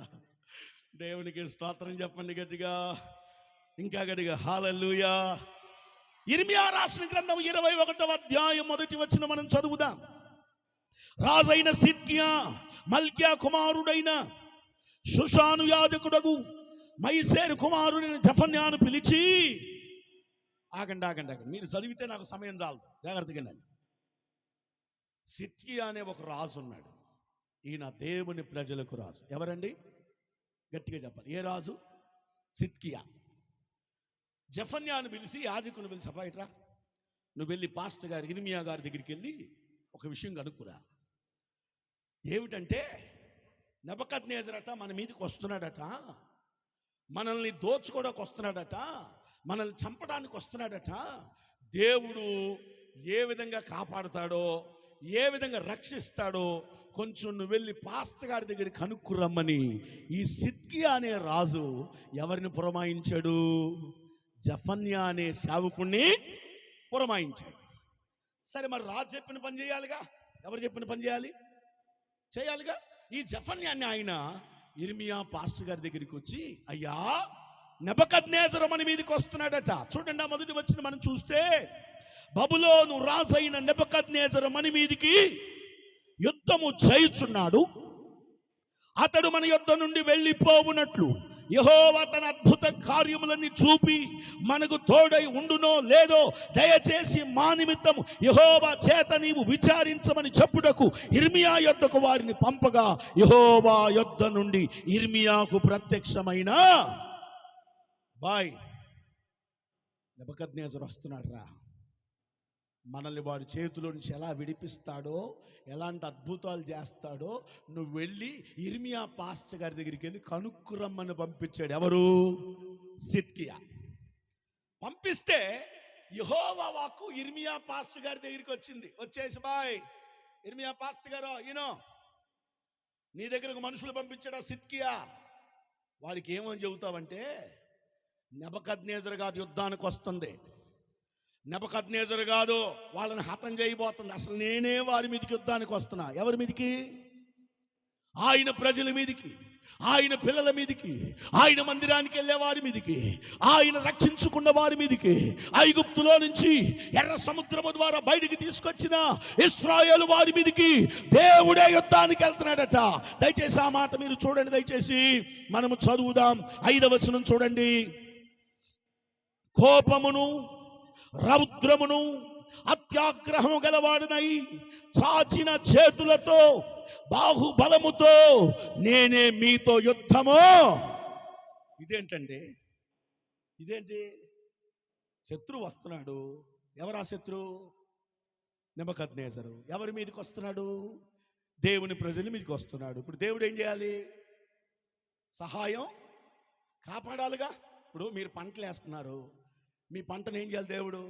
దేవునికి స్తోత్రం చెప్పండి గట్టిగా, ఇంకా గట్టిగా, హల్లెలూయా. ఇర్మియా రాసిన గ్రంథం 21వ అధ్యాయం 1వ వచనం మనం చదువుదాం. రాజైన సిద్కియా మల్కియా కుమారుడైన షుషాను యాజకుడగు మైసేరు కుమారుడైన జెఫన్యాను పిలిచి, ఆగండి, మీరు చదివితే నాకు సమయం చాలు, జాగ్రత్తగా. సిద్కియా అనే ఒక రాజు ఉన్నాడు. ఈయన దేవుని ప్రజలకు రాజు. ఎవరండి? గట్టిగా చెప్పాలి. ఏ రాజు? సిద్కియా. జెఫన్యాను పిలిచి, యాజకుని పిలిచి, అబ్బాయిట్రా, నువ్వు వెళ్ళి పాస్టర్ గారు ఇర్మియా గారి దగ్గరికి వెళ్ళి ఒక విషయం కనుక్కురా. ఏమిటంటే, నెబుకద్నెజరట మన మీదకి వస్తున్నాడట, మనల్ని దోచుకోవడానికి వస్తున్నాడట, మనల్ని చంపడానికి వస్తున్నాడట. దేవుడు ఏ విధంగా కాపాడుతాడో, ఏ విధంగా రక్షిస్తాడో కొంచెం నువ్వు వెళ్ళి పాస్టర్ గారి దగ్గర కనుక్కురమ్మని ఈ సిద్కియా అనే రాజు ఎవరిని పురమాయించాడు? జెఫన్యా అనే సేవకుణ్ణి పురమాయించాడు. సరే, మరి రాజు చెప్పిన పని చేయాలిగా. ఎవరు చెప్పిన పని చేయాలిగా. ఈ జెఫన్యాన్ని ఆయన ఇర్మియా పాస్టర్ గారి దగ్గరికి వచ్చి, అయ్యా, నెబుకద్నెజరు మన మీదకి వస్తున్నాడట. చూడండి, మొదటి వచ్చిన మనం చూస్తే, బబులోను రాజైన నెబుకద్నెజరు మన మీదికి యుద్ధము చేయుచున్నాడు, అతడు మన యుద్ధ నుండి వెళ్ళిపోవునట్లు యెహోవా తన అద్భుత కార్యములన్నీ చూపి మనకు తోడై ఉండునో లేదో దయచేసి మా నిమిత్తం యెహోవా చేత నీవు విచారించమని చెప్పుటకు ఇర్మియా యొద్దకు వారిని పంపగా, యెహోవా యొద్ద నుండి ఇర్మియాకు ప్రత్యక్షమైన నెబుకద్నెజరు వస్తున్నాడు రా. మనల్ని వాడి చేతిలో నుంచి ఎలా విడిపిస్తాడో, ఎలాంటి అద్భుతాలు చేస్తాడో నువ్వు వెళ్ళి ఇర్మియా పాస్టర్ గారి దగ్గరికి వెళ్ళి కనుక్కురమ్మని పంపించాడు. ఎవరు? సిద్కియా. పంపిస్తే యెహోవా వాక్కు ఇర్మియా పాస్టర్ గారి దగ్గరికి వచ్చింది. వచ్చేసి, బాయ్ ఇర్మియా పాస్టర్ గారు, నీ దగ్గరకు మనుషులు పంపించాడా సిద్కియా? వాడికి ఏమని చెబుతావంటే, నెబుకద్నెజరు కాదు యుద్ధానికి వస్తుంది, నెబుకద్నెజరు కాదు వాళ్ళని హతం చేయబోతుంది, అసలు నేనే వారి మీదకి యుద్ధానికి వస్తున్నా. ఎవరి మీదకి? ఆయన ప్రజల మీదకి, ఆయన పిల్లల మీదకి, ఆయన మందిరానికి వెళ్ళే వారి మీదకి, ఆయన రక్షించుకున్న వారి మీదకి, ఐగుప్తులో నుంచి ఎర్ర సముద్రము ద్వారా బయటికి తీసుకొచ్చిన ఇశ్రాయేలు వారి మీదకి దేవుడే యుద్ధానికి వెళ్తున్నాడట. దయచేసి ఆ మాట మీరు చూడండి, దయచేసి మనము చదువుదాం. 5వ వచనం చూడండి. కోపమును రౌద్రమును అత్యాగ్రహము గలవాడినై చాచిన చేతులతో బాహుబలముతో నేనే మీతో యుద్ధము. ఇదేంటండి? ఇదేంటి? శత్రువు వస్తున్నాడు. ఎవరా శత్రువు? నెబుకద్నెజరు. ఎవరి మీదకి వస్తున్నాడు? దేవుని ప్రజల మీదకి వస్తున్నాడు. ఇప్పుడు దేవుడు ఏం చేయాలి? సహాయం కాపాడాలిగా. ఇప్పుడు మీరు పంటలు వేస్తున్నారు, మీ పంటను ఏం చేయాలి? దేవుడు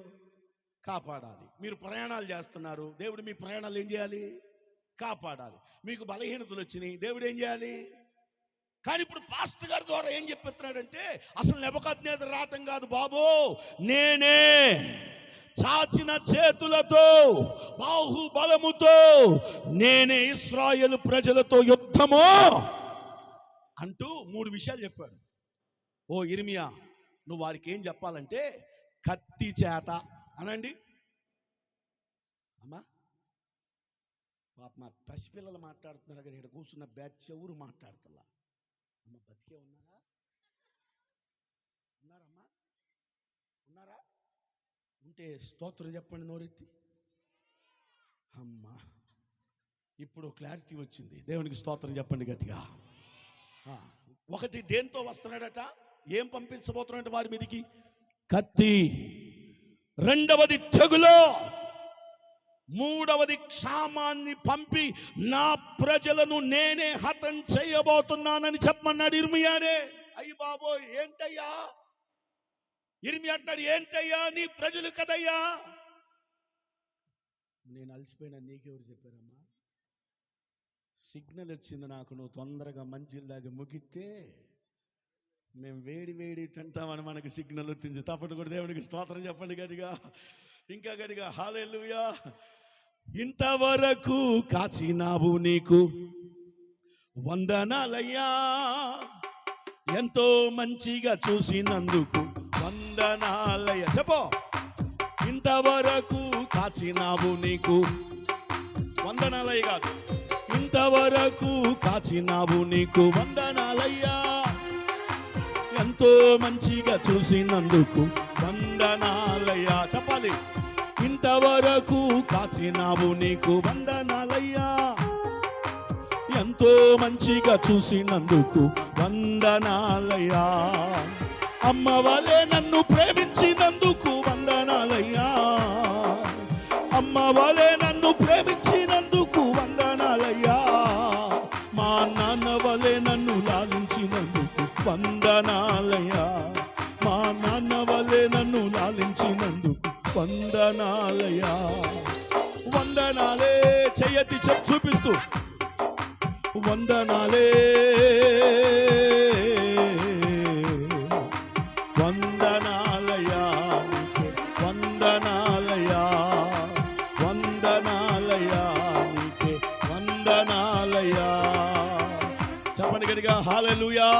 కాపాడాలి. మీరు ప్రయాణాలు చేస్తున్నారు, దేవుడు మీ ప్రయాణాలు ఏం చేయాలి? కాపాడాలి. మీకు బలహీనతలు వచ్చినాయి, దేవుడు ఏం చేయాలి? కానీ ఇప్పుడు పాస్టర్ గారి ద్వారా ఏం చెప్పిస్తున్నాడంటే, అసలు నెబుకద్నెజరు రావటం కాదు బాబు, నేనే చాచిన చేతులతో బాహుబలముతో నేనే ఇశ్రాయేలు ప్రజలతో యుద్ధము అంటూ 3 విషయాలు చెప్పాడు. ఓ ఇర్మియా, నువ్వు వారికి ఏం చెప్పాలంటే, కత్తి చేత అనండి. అమ్మా పాప, మా పసిపిల్లలు మాట్లాడుతున్నారు కానీ ఇక్కడ కూర్చున్న బ్యాచ్ ఎవరు మాట్లాడుతున్నా. అమ్మ బతికే ఉన్నారా? ఉన్నారమ్మా? ఉన్నారా? ఉంటే స్తోత్రం చెప్పండి నోరెత్తి. అమ్మా ఇప్పుడు క్లారిటీ వచ్చింది. దేవునికి స్తోత్రం చెప్పండి గట్టిగా. ఒకటి, దేంతో వస్తున్నాడట? ఏం పంపించబోతున్నాడు వారి మీదకి? కత్తి. రెండవది తెగులు. మూడవది క్షామాన్ని పంపి నా ప్రజలను నేనే హతం చేయబోతున్నానని చెప్పమన్నాడు ఇర్మియానే. అయ్యి బాబోయ్, ఏంటయ్యా? ఇర్మియా అంటాడు, ఏంటయ్యా నీ ప్రజలు కదయ్యా. నేను అలసిపోయినా నీకెవరు చెప్పారమ్మా? సిగ్నల్ వచ్చింది నాకు, నువ్వు తొందరగా మంచిలాగా ముగిస్తే మేము వేడి వేడి తింటామని మనకు సిగ్నల్ వచ్చింది. తప్పటి కూడా దేవునికి స్తోత్రం చెప్పండి గట్టిగా, ఇంకా గట్టిగా. హల్లెలూయా. ఇంతవరకు కాచినావు, నీకు వందనాలయ్యా, ఎంతో మంచిగా చూసినందుకు వందనాలయ్యా. చెప్పు. ఇంతవరకు కాచినావు, నీకు వందనాలయ్య కాదు, ఇంతవరకు కాచినావు, నీకు వందనాలయ్యా, ఎంతో మంచిగా చూసినందుకు వందనాలయ్యా. చెప్పాలి. ఇంతవరకు కాచినావు, నీకు వందనాలయ్యా, ఎంతో మంచిగా చూసినందుకు వందనాలయ్యా. అమ్మ వలె నన్ను ప్రేమించినందుకు వందనాలయ్యా, అమ్మ వలె నన్ను ప్రేమించినందుకు వందనాలయ్యా, మా నాన్న వలె నన్ను లాలించినందుకు వందనాలయ్యా, మా నాన్న వలె నన్ను లాలించినందుకు వందనాలయ్యా. వందనాలే. చెయ్యెత్తి చూపిస్తూ వందనాలే, వందనాలయ్యా, వందనాలయ్యా, వందనాలయ్యా, నీకే వందనాలయ్యా. చెప్పండి గట్టిగా హల్లెలూయా.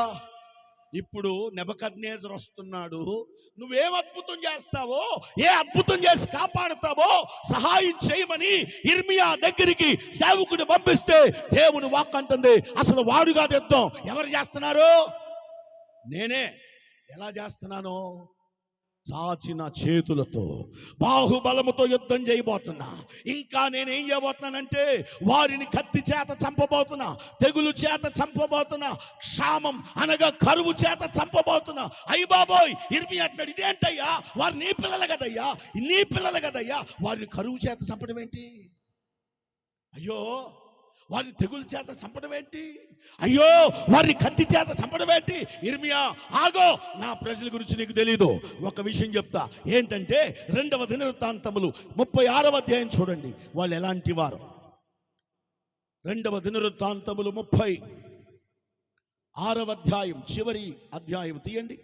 ఇప్పుడు నెబుకద్నెజరు వస్తున్నాడు. నువ్వేం అద్భుతం చేస్తావో, ఏ అద్భుతం చేసి కాపాడుతావో సహాయం చేయమని ఇర్మియా దగ్గరికి సేవకుని పంపిస్తే దేవుని వాక్కు అంటుంది, అసలు వాడుగా యుద్ధం ఎవరు చేస్తున్నారు? నేనే. ఎలా చేస్తున్నాను? చాచిన చేతులతో బాహుబలముతో యుద్ధం చేయబోతున్నా. ఇంకా నేనేం చేయబోతున్నానంటే వారిని కత్తి చేత చంపబోతున్నా, తెగులు చేత చంపబోతున్నా, క్షామం అనగా కరువు చేత చంపబోతున్నా. అయ్య బాబోయ్, ఇర్మియా అంటాడు, ఇదేంటయ్యా, వారు నీ పిల్లలు కదయ్యా, నీ పిల్లలు కదయ్యా, వారిని కరువు చేత చంపడం ఏంటి? అయ్యో, వారిని తెగులు చేత చంపడం ఏంటి? అయ్యో, వారిని కత్తి చేత చంపడం ఏంటి? ఇర్మియా ఆగో, నా ప్రజల గురించి నీకు తెలీదు. ఒక విషయం చెప్తా, ఏంటంటే 2వ దినవృత్తాంతములు 36వ అధ్యాయం చూడండి, వాళ్ళు ఎలాంటి వారు. 2వ దినవృత్తాంతములు 36వ అధ్యాయం చివరి అధ్యాయం తీయండి.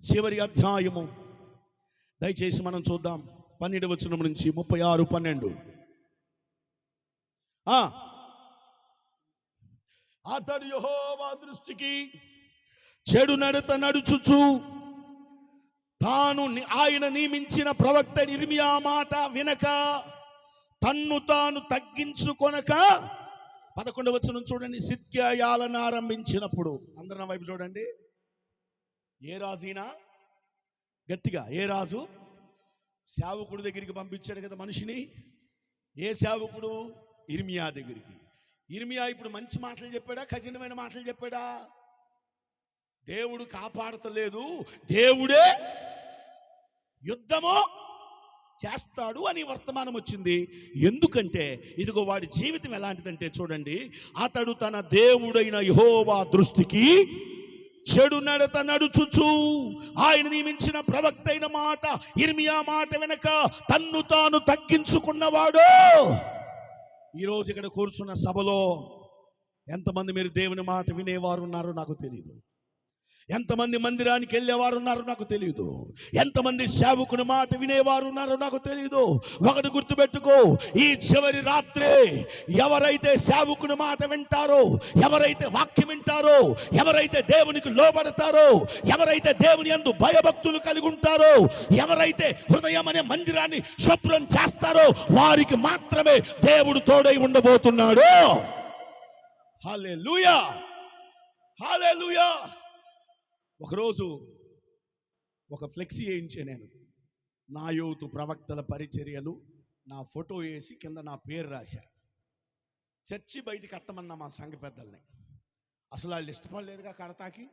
చివరి అధ్యాయము దయచేసి మనం చూద్దాం. 12వ వచనం నుంచి 36:12. అతడు యెహోవా దృష్టికి చెడు నడత నడుచుచు తాను ఆయన నియమించిన ప్రవక్త ఇర్మియా మాట వినక తన్ను తాను తగ్గించుకొనక. 11వ వచనం చూడండి. సిద్కియా యాలన ఆరంభించినప్పుడు, అందరు నా వైపు చూడండి. ఏ రాజునా గట్టిగా, ఏ రాజు సేవకుడు దగ్గరికి పంపించాడు కదా మనిషిని. ఏ సేవకుడు? ఇర్మియా దగ్గరికి. ఇర్మియా ఇప్పుడు మంచి మాటలు చెప్పాడా, కఠినమైన మాటలు చెప్పాడా? దేవుడు కాపాడతలేదు, దేవుడే యుద్ధము చేస్తాడు అని వర్తమానం వచ్చింది. ఎందుకంటే ఇదిగో వాడి జీవితం ఎలాంటిదంటే చూడండి, అతడు తన దేవుడైన యెహోవా దృష్టికి చెడు నడత నడుచుచు ఆయన నియమించిన ప్రవక్త అయిన మాట ఇర్మియా మాట వెనక తన్ను తాను తగ్గించుకున్నవాడు. ఈరోజు ఇక్కడ కూర్చున్న సభలో ఎంతమంది మీరు దేవుని మాట వినేవారు ఉన్నారో నాకు తెలియదు. ఎంతమంది మందిరానికి వెళ్ళేవారు ఉన్నారో నాకు తెలియదు. ఎంతమంది సేవకుని మాట వినేవారు ఉన్నారో నాకు తెలియదు. ఒకటి గుర్తుపెట్టుకో, ఈ చివరి రాత్రి ఎవరైతే సేవకుని మాట వింటారో, ఎవరైతే వాక్యం వింటారో, ఎవరైతే దేవునికి లోబడతారో, ఎవరైతే దేవుని యందు భయభక్తులు కలిగి ఉంటారో, ఎవరైతే హృదయం అనే మందిరాన్ని శుభ్రం చేస్తారో, వారికి మాత్రమే దేవుడు తోడై ఉండబోతున్నాడు. హల్లెలూయా, హల్లెలూయా. ఒకరోజు ఒక ఫ్లెక్సీ వేయించే, నేను నా యూత్ ప్రవక్తల పరిచర్యలు, నా ఫోటో వేసి కింద నా పేరు రాశా. చర్చి బయటికి కట్టమన్నా మా సంఘ పెద్దల్ని. అసలు వాళ్ళు ఇష్టపడలేదుగా కడతాకి,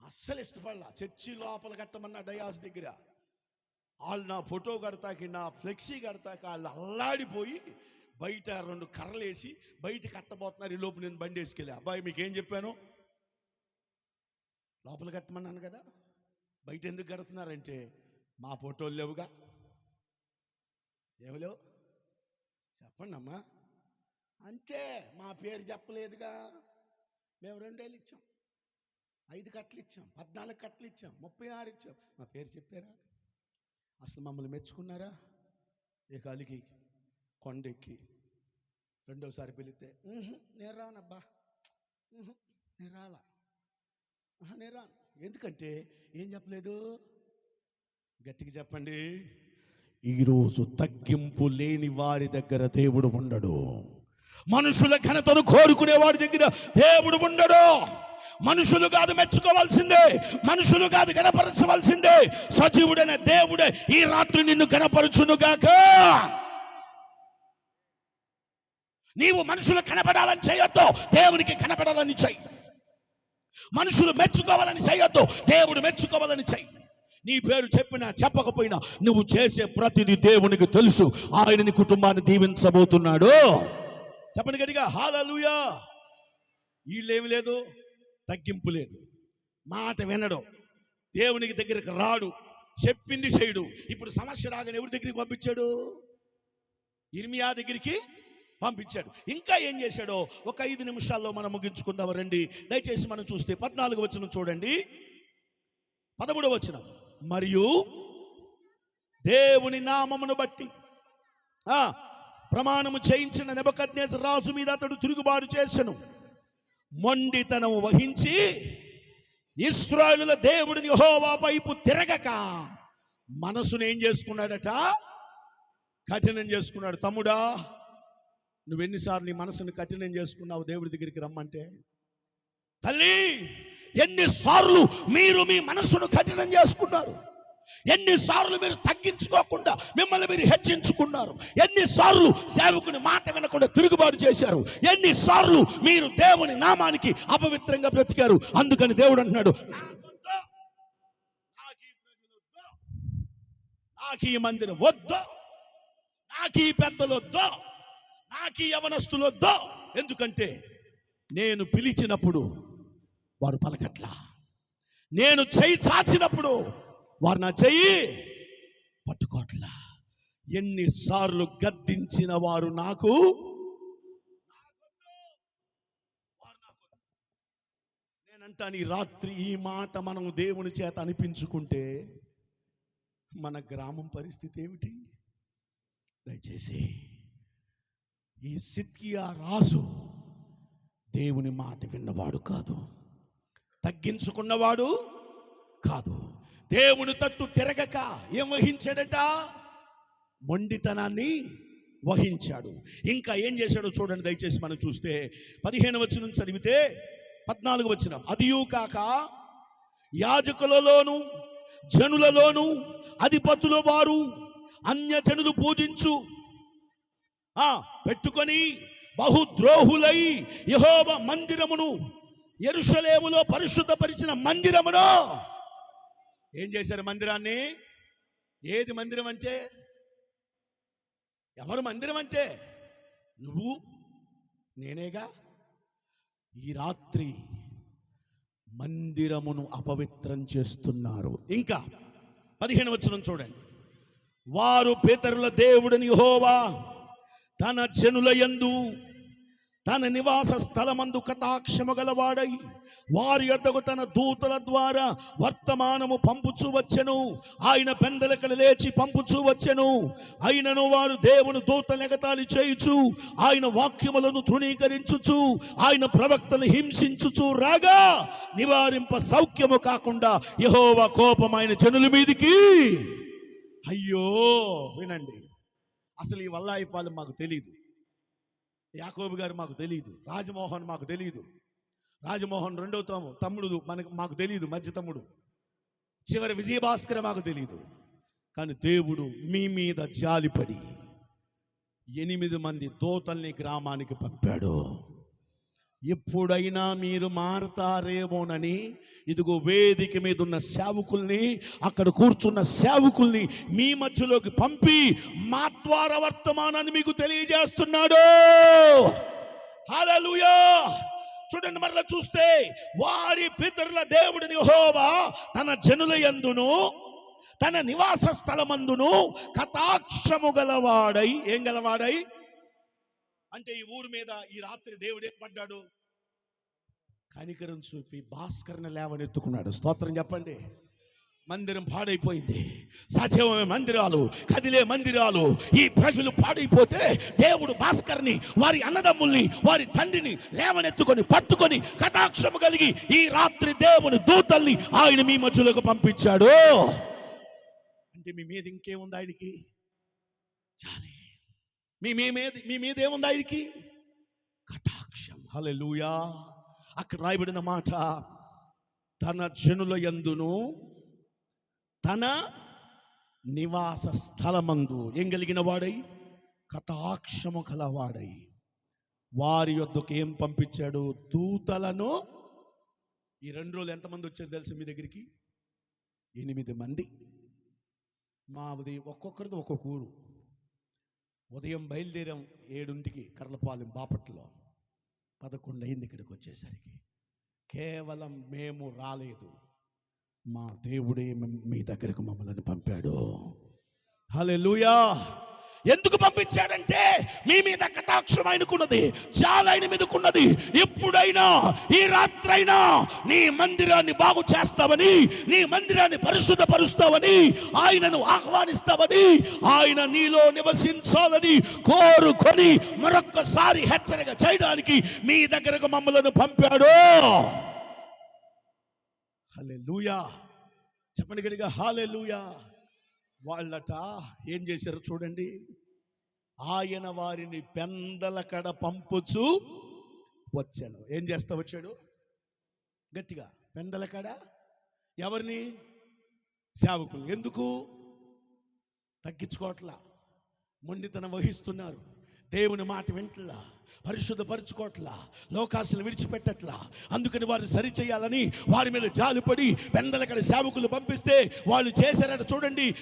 అస్సలు ఇష్టపడలా. చర్చి లోపల కట్టమన్నా డయాస్ దగ్గర వాళ్ళు నా ఫోటో కడతాకి, నా ఫ్లెక్సీ కడతాకి వాళ్ళు అల్లాడిపోయి బయట 2 కర్రలు వేసి బయట కట్టబోతున్నారు. ఈ లోపు నేను బండి వేసుకెళ్ళా. అబ్బాయి మీకేం చెప్పాను, లోపల కట్టమన్నాను కదా, బయట ఎందుకు కడుతున్నారంటే మా ఫోటోలు లేవుగా. ఏమలేవు చెప్పండి అమ్మా అంతే, మా పేరు చెప్పలేదుగా. మేము 2 ఏళ్ళు ఇచ్చాం, 5 కట్టలు ఇచ్చాం, 14 కట్టలు ఇచ్చాం, 36 ఇచ్చాం. మా పేరు చెప్పారా? అసలు మమ్మల్ని మెచ్చుకున్నారా? ఏ కాలికి కొండెక్కి రెండోసారి పిలిస్తే నేను రానబ్బా, నేను రాలా, నేను రాను. ఎందుకంటే ఏం చెప్పలేదు? గట్టిగా చెప్పండి. ఈరోజు తగ్గింపు లేని వారి దగ్గర దేవుడు ఉండడు. మనుషుల ఘనతను కోరుకునే వాడి దగ్గర దేవుడు ఉండడు. మనుషులు కాదు మెచ్చుకోవాల్సిందే, మనుషులు కాదు గణపరచవలసిందే. సజీవుడైన దేవుడే ఈ రాత్రి నిన్ను గణపరచునుగాక. నీవు మనుషులు కనపడాలని చేయొద్దు, దేవునికి కనపడాలని చెయ్యి. మనుషులు మెచ్చుకోవాలని చేయొద్దు, దేవుడు మెచ్చుకోవాలని చెయ్యి. నీ పేరు చెప్పినా చెప్పకపోయినా నువ్వు చేసే ప్రతిదీ దేవునికి తెలుసు. ఆయన నీ కుటుంబాన్ని దీవించబోతున్నాడు. చెప్పండి గట్టిగా హల్లెలూయా. వీళ్ళేమి లేదు, తగ్గింపు లేదు, మాట వినడు, దేవునికి దగ్గరికి రాడు, చెప్పింది చేయడు. ఇప్పుడు సమస్య రాగానే ఎవరి దగ్గరికి పంపించాడు? ఇర్మియా దగ్గరికి పంపించాడు. ఇంకా ఏం చేశాడో ఒక 5 నిమిషాల్లో మనం ముగించుకుందాం రండి. దయచేసి మనం చూస్తే 14వ వచనం చూడండి, 13వ వచనం. మరియు దేవుని నామమును బట్టి ప్రమాణము చేయించిన నెబుకద్నెజరు రాజు మీద అతడు తిరుగుబాటు చేసెను. మొండితనము వహించి ఇశ్రాయేలుల దేవుడిని యెహోవా వైపు తిరగక మనసును ఏం చేసుకున్నాడట? కఠినం చేసుకున్నాడు. తమ్ముడా, నువ్వెన్నిసార్లు నీ మనసును కఠినం చేసుకున్నావు దేవుడి దగ్గరికి రమ్మంటే? తల్లి, ఎన్నిసార్లు మీరు మీ మనసును కఠినం చేసుకున్నారు? ఎన్నిసార్లు మీరు తగ్గించుకోకుండా మిమ్మల్ని మీరు హెచ్చించుకున్నారు? ఎన్నిసార్లు సేవకుని మాట వినకుండా తిరుగుబాటు చేశారు? ఎన్నిసార్లు మీరు దేవుని నామానికి అపవిత్రంగా బ్రతికారు? అందుకని దేవుడు అంటున్నాడు, నాకు ఈ మందిరం వద్దు, నాకు ఈ పెద్దలు వద్దు, నాకు ఈ యవనస్తులు వద్దు. ఎందుకంటే నేను పిలిచినప్పుడు వారు పలకట్లా, నేను చెయ్యి చాచినప్పుడు వారు నా చెయ్యి పట్టుకోట్లా. ఎన్నిసార్లు గద్దించిన వారు నాకు నేనంటాను, ఈ రాత్రి ఈ మాట మనం దేవుని చేత అనిపించుకుంటే మన గ్రామం పరిస్థితి ఏమిటి? దయచేసి ఈ సిద్కియా రాజు దేవుని మాట విన్నవాడు కాదు, తగ్గించుకున్నవాడు కాదు. దేవుని తట్టు తిరగక ఏం వహించాడట? మొండితనాన్ని వహించాడు. ఇంకా ఏం చేశాడో చూడండి దయచేసి. మనం చూస్తే 15వ వచనం చదివితే 14వ వచనం, అదియూ కాక యాజకులలోను జనులలోను అధిపతుల వారు అన్యజనులు పూజించు పెట్టుకొని బహుద్రోహులై యెహోవా మందిరమును, యెరూషలేములో పరిశుద్ధపరిచిన మందిరమును ఏం చేశారు? మందిరాన్ని. ఏది మందిరం అంటే? ఎవరు మందిరం అంటే? నువ్వు నేనేగా. ఈ రాత్రి మందిరమును అపవిత్రం చేస్తున్నారు. ఇంకా 15వ వచనం చూడండి, వారు పితరుల దేవుడిని యెహోవా తన జనుల యందు తన నివాస స్థలమందు కటాక్షము గలవాడై వారి యొద్దకు తన దూతల ద్వారా వర్తమానము పంపుచూ వచ్చెను. ఆయన పెందలకడ లేచి పంపుచూ వచ్చెను. అయినను వారు దేవుని దూతలు ఎగతాళి చేయుచు, ఆయన వాక్యములను తృణీకరించుచు, ఆయన ప్రవక్తలు హింసించుచు రాగా నివారింప సౌఖ్యము కాకుండా యెహోవా కోపం ఆయన జనుల మీదికి. అయ్యో వినండి, అసలు ఈ వల్లాయిపాలెం మాకు తెలియదు, యాకోబు గారు మాకు తెలియదు, రాజమోహన్ మాకు తెలియదు, రాజమోహన్ రెండో తమ్ముడు మాకు తెలియదు, మధ్య తమ్ముడు చివరి విజయభాస్కర్ మాకు తెలియదు. కానీ దేవుడు మీ మీద జాలిపడి 8 మంది దూతల్ని గ్రామానికి పంపాడు. ఎప్పుడైనా మీరు మారతారేమోనని ఇదిగో వేదిక మీద ఉన్న సేవకుల్ని, అక్కడ కూర్చున్న సేవకుల్ని మీ మధ్యలోకి పంపి మా ద్వారా వర్తమానాన్ని మీకు తెలియజేస్తున్నాడు. హల్లెలూయా. చూడండి, మరలా చూస్తే వారి పితరుల దేవుడిని యెహోవా తన జనుల యందును తన నివాస స్థలమందును కటాక్షము గలవాడై. ఏం గలవాడై అంటే ఈ ఊరి మీద ఈ రాత్రి దేవుడు ఏం పడ్డాడు? కనికరం చూపి భాస్కర్ని లేవనెత్తుకున్నాడు. స్తోత్రం చెప్పండి. మందిరం పాడైపోయింది, సజీవమే మందిరాలు, కదిలే మందిరాలు. ఈ ప్రజలు పాడైపోతే దేవుడు భాస్కర్ని, వారి అన్నదమ్ముల్ని, వారి తండ్రిని లేవనెత్తుకొని పట్టుకొని కటాక్షము కలిగి ఈ రాత్రి దేవుని దూతల్ని ఆయన మీ మధ్యలోకి పంపించాడు. అంటే మీ మీద ఇంకేముంది ఆయనకి? చాలే. మీ మీద ఏముంది ఆయనకి? కటాక్షం. హల్లెలూయా. అక్కడ రాయబడిన మాట, తన జనుల యందును తన నివాస స్థలమందు ఏం కలిగిన వాడై? కటాక్షము కలవాడై వారి యొద్దకు ఏం పంపించాడు? దూతలను. ఈ 2 రోజులు ఎంతమంది వచ్చారు తెలుసు మీ దగ్గరికి? 8 మంది. మాది ఒక్కొక్కరిది ఒక్కొక్క ఊరు. ఉదయం బయలుదేరాం 7ంటికి కర్లపాలెం బాపట్లో, 11 అయింది ఇక్కడికి వచ్చేసరికి. కేవలం మేము రాలేదు, మా దేవుడే మీ దగ్గరకు మమ్మల్ని పంపాడు. హల్లెలూయా. ఎందుకు పంపించాడంటే మీ మీద కటాక్షం ఆయనకున్నది, చాలా ఆయన మీదకున్నది. ఎప్పుడైనా ఈ రాత్రైనా నీ మందిరాన్ని బాగు చేస్తావని, నీ మందిరాన్ని పరిశుద్ధపరుస్తావని, ఆయనను ఆహ్వానిస్తావని, ఆయన నీలో నివసించాలని కోరుకొని మరొక్కసారి హెచ్చరిక చేయడానికి మీ దగ్గరకు మమ్మల్ని పంపాడు. హల్లెలూయా. చెప్పండి గట్టిగా హల్లెలూయా. వాళ్ళట ఏం చేశారు చూడండి, ఆయన వారిని పెందలకడ పంపుచు వచ్చాను. ఏం చేస్తా వచ్చాడు? గట్టిగా పెందలకాడ ఎవరిని? సేవకులు. ఎందుకు? తగ్గించుకోవట్లా, మొండితనం వహిస్తున్నారు, దేవుని మాట వింటలా, పరిశుద్ధపరచుకోవట్లా, లోకాసులు విడిచిపెట్టట్లా. అందుకని వారిని సరిచేయాలని వారి మీద జాలిపడి పెందలకాడ సేవకులు పంపిస్తే వాళ్ళు చేశారట చూడండి.